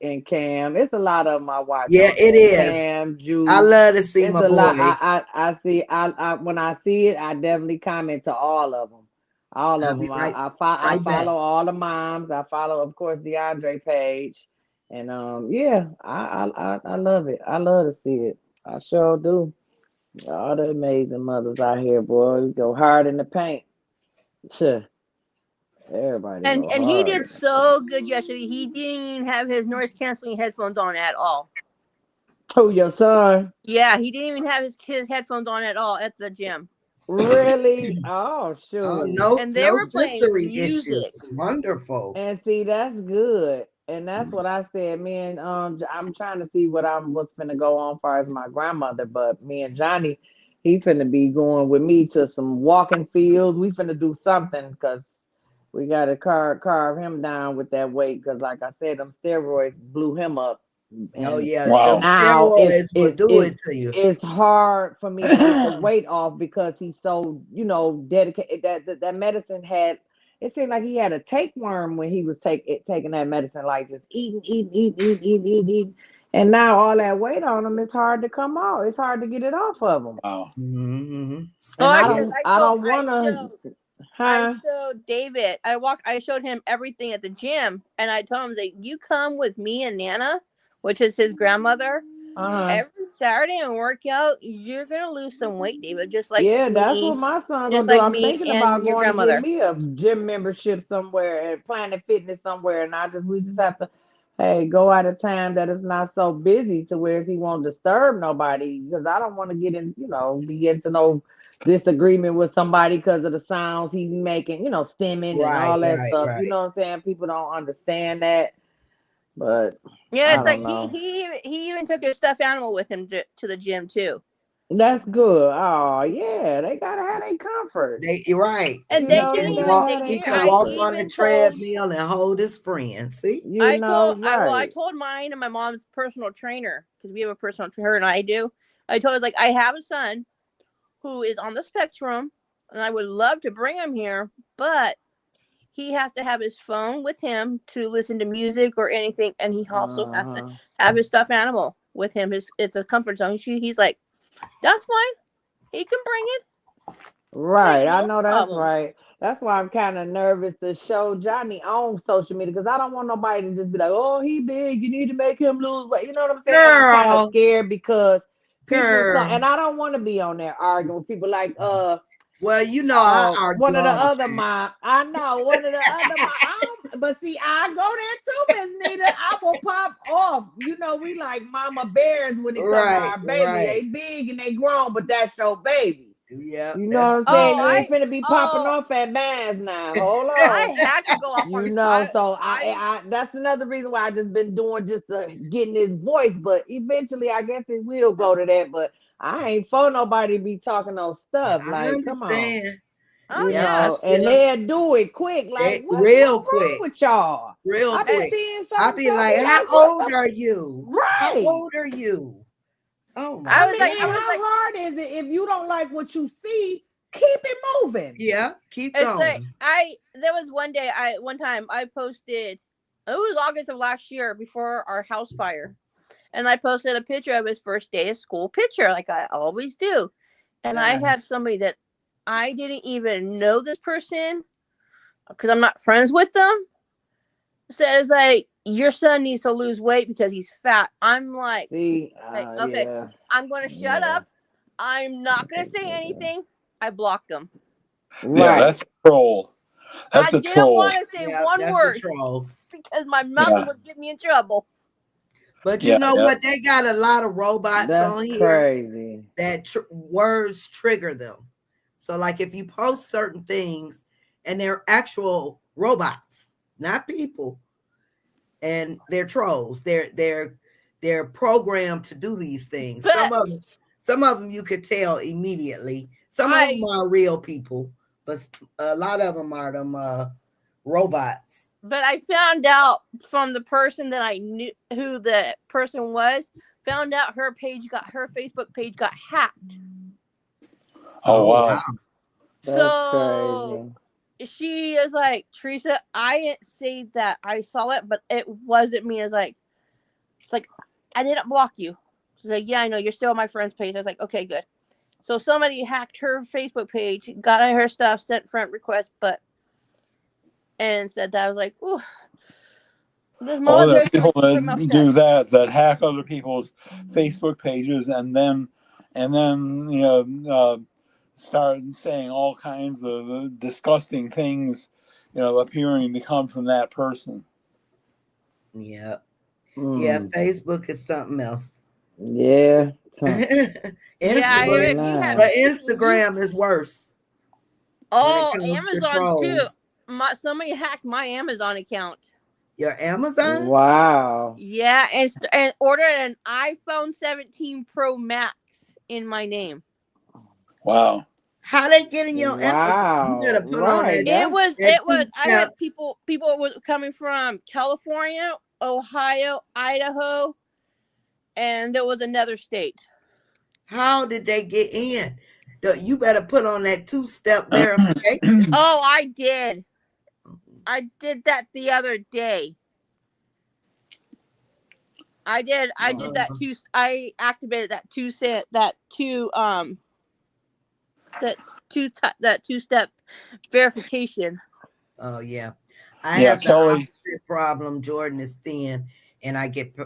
and Cam. It's a lot of them I watch Yeah, on it there. is. Cam, I Juice. love to see It's my a lot. boys. I see. I when I see it, I definitely comment to all of them. All I'll of be them. I right back. follow all the moms. I follow, of course, DeAndre page. And yeah, I love it. I love to see it. I sure do. All the amazing mothers out here, boy. We go hard in the paint. Tuh. Everybody And go and he hard did in the paint. so good yesterday. He didn't even have his noise canceling headphones on at all. Who, your son? Yeah, he didn't even have his headphones on at all at the gym. Really? Oh, Oh, shoot. And they no were playing sensory music. issues. Wonderful. And see, that's good. And that's what I said. Me and I'm trying to see what's gonna go on as far as my grandmother, but me and Johnny, He finna be going with me to some walking fields. We finna do something because we gotta carve him down with that weight. Because like I said, them steroids blew him up, Oh and yeah, them Wow. now steroids will do it to you. it's hard for me to get the weight off because he's so dedicated. That medicine had. It seemed like he had a tapeworm when he was taking that medicine, like just eating. And now all that weight on him, it's hard to come off. It's hard to get it off of him. Wow. Mm-hmm. And Oh, I because don't, I don't want to, I huh? showed David. I showed him everything at the gym, and I told him that you come with me and Nana, which is his grandmother, Uh-huh. every Saturday and work out. You're gonna lose some weight, David, Yeah, that's what my son just gonna do. like I'm me thinking about and your going to get grandmother. me a gym membership somewhere and Planet Fitness somewhere, and we just have to, hey, go out of town that it's not so busy to where he won't disturb nobody because I don't want to get in, be into no disagreement with somebody because of the sounds he's making, stimming and Right, all that right, stuff. You right. know what I'm saying? People don't understand that, but Yeah, I it's like don't know. he even took his stuffed animal with him to the gym too. That's good. Oh yeah, they gotta have their comfort. You're right. And You they know, they didn't gotta even have their He hear. can I walk comfort. on the even told treadmill and hold his friend. See? I Right. told mine and my mom's personal trainer because we have a personal trainer and I do. I told her like I have a son who is on the spectrum and I would love to bring him here, but he has to have his phone with him to listen to music or anything, and he also has to Uh-huh. have his stuffed animal with him. It's a comfort zone. He's like, that's fine. He can bring it. Like Right. I no know that's problem. right. That's why I'm kind of nervous to show Johnny on social media because I don't want nobody to just be like, "Oh, he big. You need to make him lose weight." You know what I'm saying? I'm kind of Girl, scared because girl. and I don't want to be on there arguing with people like Well, you know I argue one of the all the other time. mom. I know one of the other mom. But see, I go there too, Miss Nita. I will pop off. We like mama bears when it comes to Right, our baby. right. They big and they grown, but that's your baby. Yep, You know that's what I'm Oh, saying? true. You ain't finna be popping off at bands now. Hold on. I had to go off on So I I that's another reason why I just been doing just getting his voice. But eventually, I guess it will go to that. But I ain't for nobody to be talking on stuff. I Like, come on, understand. oh Yep, I yeah. and still they'll do it quick. Like, what's real wrong quick. with y'all? Real I be And quick. seeing I some be stuff. like, Be how like, what old the are you? How right? old are you? Oh my I I was mean, like and I goodness. was how like hard is it if you don't like what you see? Keep it moving. Yeah, keep it's like going. there was one time I posted, it was August of last year before our house fire. And I posted a picture of his first day of school picture, like I always do. And I Uh, had somebody that I didn't even know this person because I'm not friends with them. Says like your son needs to lose weight because he's fat. I'm See, okay, yeah, I'm gonna shut yeah, up. I'm not gonna say anything. I blocked him. Yeah, right. that's a troll. I That's a didn't troll. want to say yeah, one that's the word troll. because my mouth Yeah, would get me in trouble. But you yeah, know yeah. what? They got a lot of robots That's on here crazy. that words trigger them. So, like, if you post certain things and they're actual robots, not people, and they're trolls, they're programmed to do these things. But Some of them you could tell immediately. Some of them I are real people, but a lot of them are them robots. but I found out from the person that I knew who the person was. Found out her Facebook page got hacked. Oh Oh wow! wow. That's So crazy. she is like, Teresa, I didn't say that. I saw it, but it wasn't me. It's like I didn't block you. She's like, yeah, I know you're still on my friend's page. I was like, okay, good. So somebody hacked her Facebook page, got her stuff, sent friend request, and said that. I was like, ooh, this Oh, mama there are bear told me people to keep her mouth that shut. do that hack other people's Facebook pages and then start saying all kinds of disgusting things, appearing to come from that person. Yeah, yeah. Mm, Facebook is something else. yeah. Huh. Yeah, Yeah, Instagram, if you have nah. but anything, you Instagram is worse when it oh comes to Amazon's too. trolls. Somebody hacked my Amazon account. Your Amazon? Wow. Yeah, and ordered an iPhone 17 Pro Max in my name. Wow. How they getting your emphasis? You better Wow. put on Right. that. It was That I two-step. had people was coming from California, Ohio, Idaho, and there was another state. How did they get in? You better put on that two-step verification. Oh, I did. I did that the other day. I did that two. I activated that two-step verification. Oh yeah, I Yeah, have the Kelly. opposite problem. Jordan is thin, and I get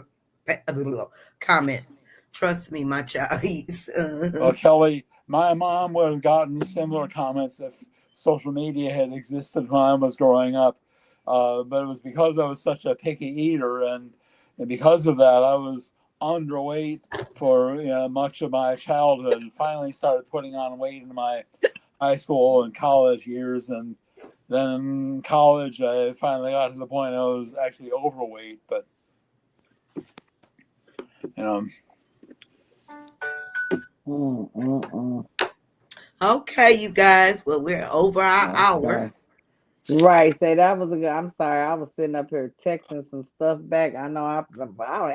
comments. Trust me, my child eats. Well, Kelly, my mom would have gotten similar comments if social media had existed when I was growing up. But it was because I was such a picky eater, and because of that, I was underweight for much of my childhood. And finally, started putting on weight in my high school and college years, and then in college, I finally got to the point I was actually overweight. But you know, Okay, you guys. Well, we're over our hour. Okay. Right. Say that was a good. I'm sorry. I was sitting up here texting some stuff back. I know I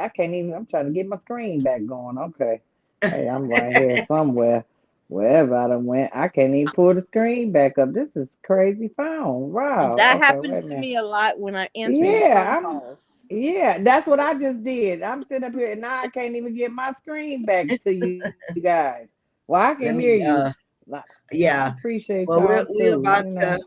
can't even. I'm trying to get my screen back going. Okay. Hey, I'm right here somewhere. Wherever I done went, I can't even pull the screen back up. This is crazy phone. Wow. That Okay. Wait a happens to minute. me a lot when I'm answering phone Yeah. calls. That's what I just did. I'm sitting up here and now I can't even get my screen back to you guys. Well, I Let can hear me. you. I Yeah. appreciate Well, y'all we're too. about to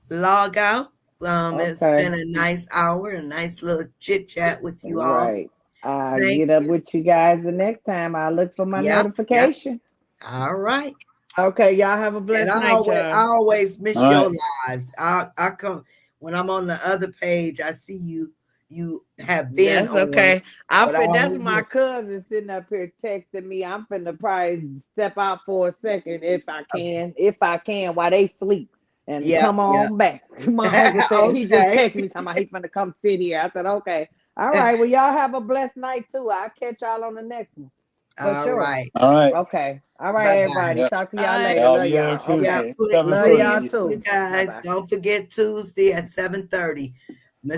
log out. It's Okay. been a nice hour, a nice little chit chat with you all. Right. I'll Thank get up you. with you guys the next time. I'll look for my Yep. Yep. notification. All right. Okay, y'all have a And blessed I night, always miss all your right. lives. I come when I'm on the other page. I see you. You have been That's on, okay. but I That's always my miss. cousin sitting up here texting me. I'm finna probably step out for a second if I Okay. can. If I can while they sleep. And Yep. come Yep. on back. My uncle said he just Okay. texted me talking about he finna come sit here. I said, okay. All right. Well, y'all have a blessed night too. I'll catch y'all on the next one. For All sure. right. All right. Okay. All right, Bye bye. everybody. Yeah. Talk to y'all Bye. later. I'll Love be there y'all. Yeah. Okay. Tuesday, seven Love Please, y'all thirty. you too. Bye guys, bye. don't forget Tuesday at 7:30.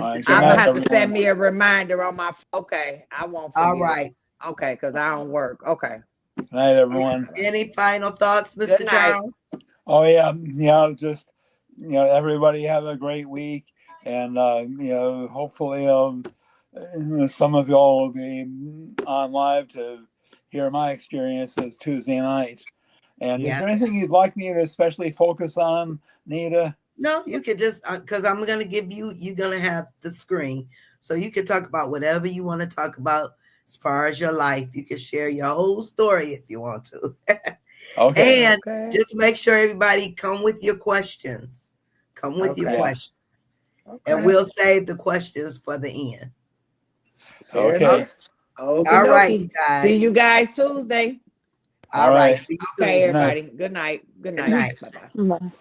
All Mr. right. Good I'm gonna night, Charles. have to send everyone. me a reminder on my. Okay, I won't All forget it. right. Okay, because I don't work. Okay. Good night, everyone. Bye-bye. Any final thoughts, Good Mr. night. Charles? Oh yeah, just everybody have a great week, and hopefully some of y'all will be on live to hear my experiences Tuesday night. And is Yeah. there anything you'd like me to especially focus on, Nita? No, you could just because I'm gonna give you. You're gonna have the screen, so you can talk about whatever you want to talk about as far as your life. You can share your whole story if you want to. Okay. And Okay. just make sure everybody come with your questions. Come with your Okay. questions. And Okay. we'll save the questions for the end. Fair Okay. enough. Okie All right, you dokie. See guys. you guys Tuesday. All All right. right. See you Okay, Good night. Tuesday. everybody. Good night. Good Good night. night. Bye bye. Bye.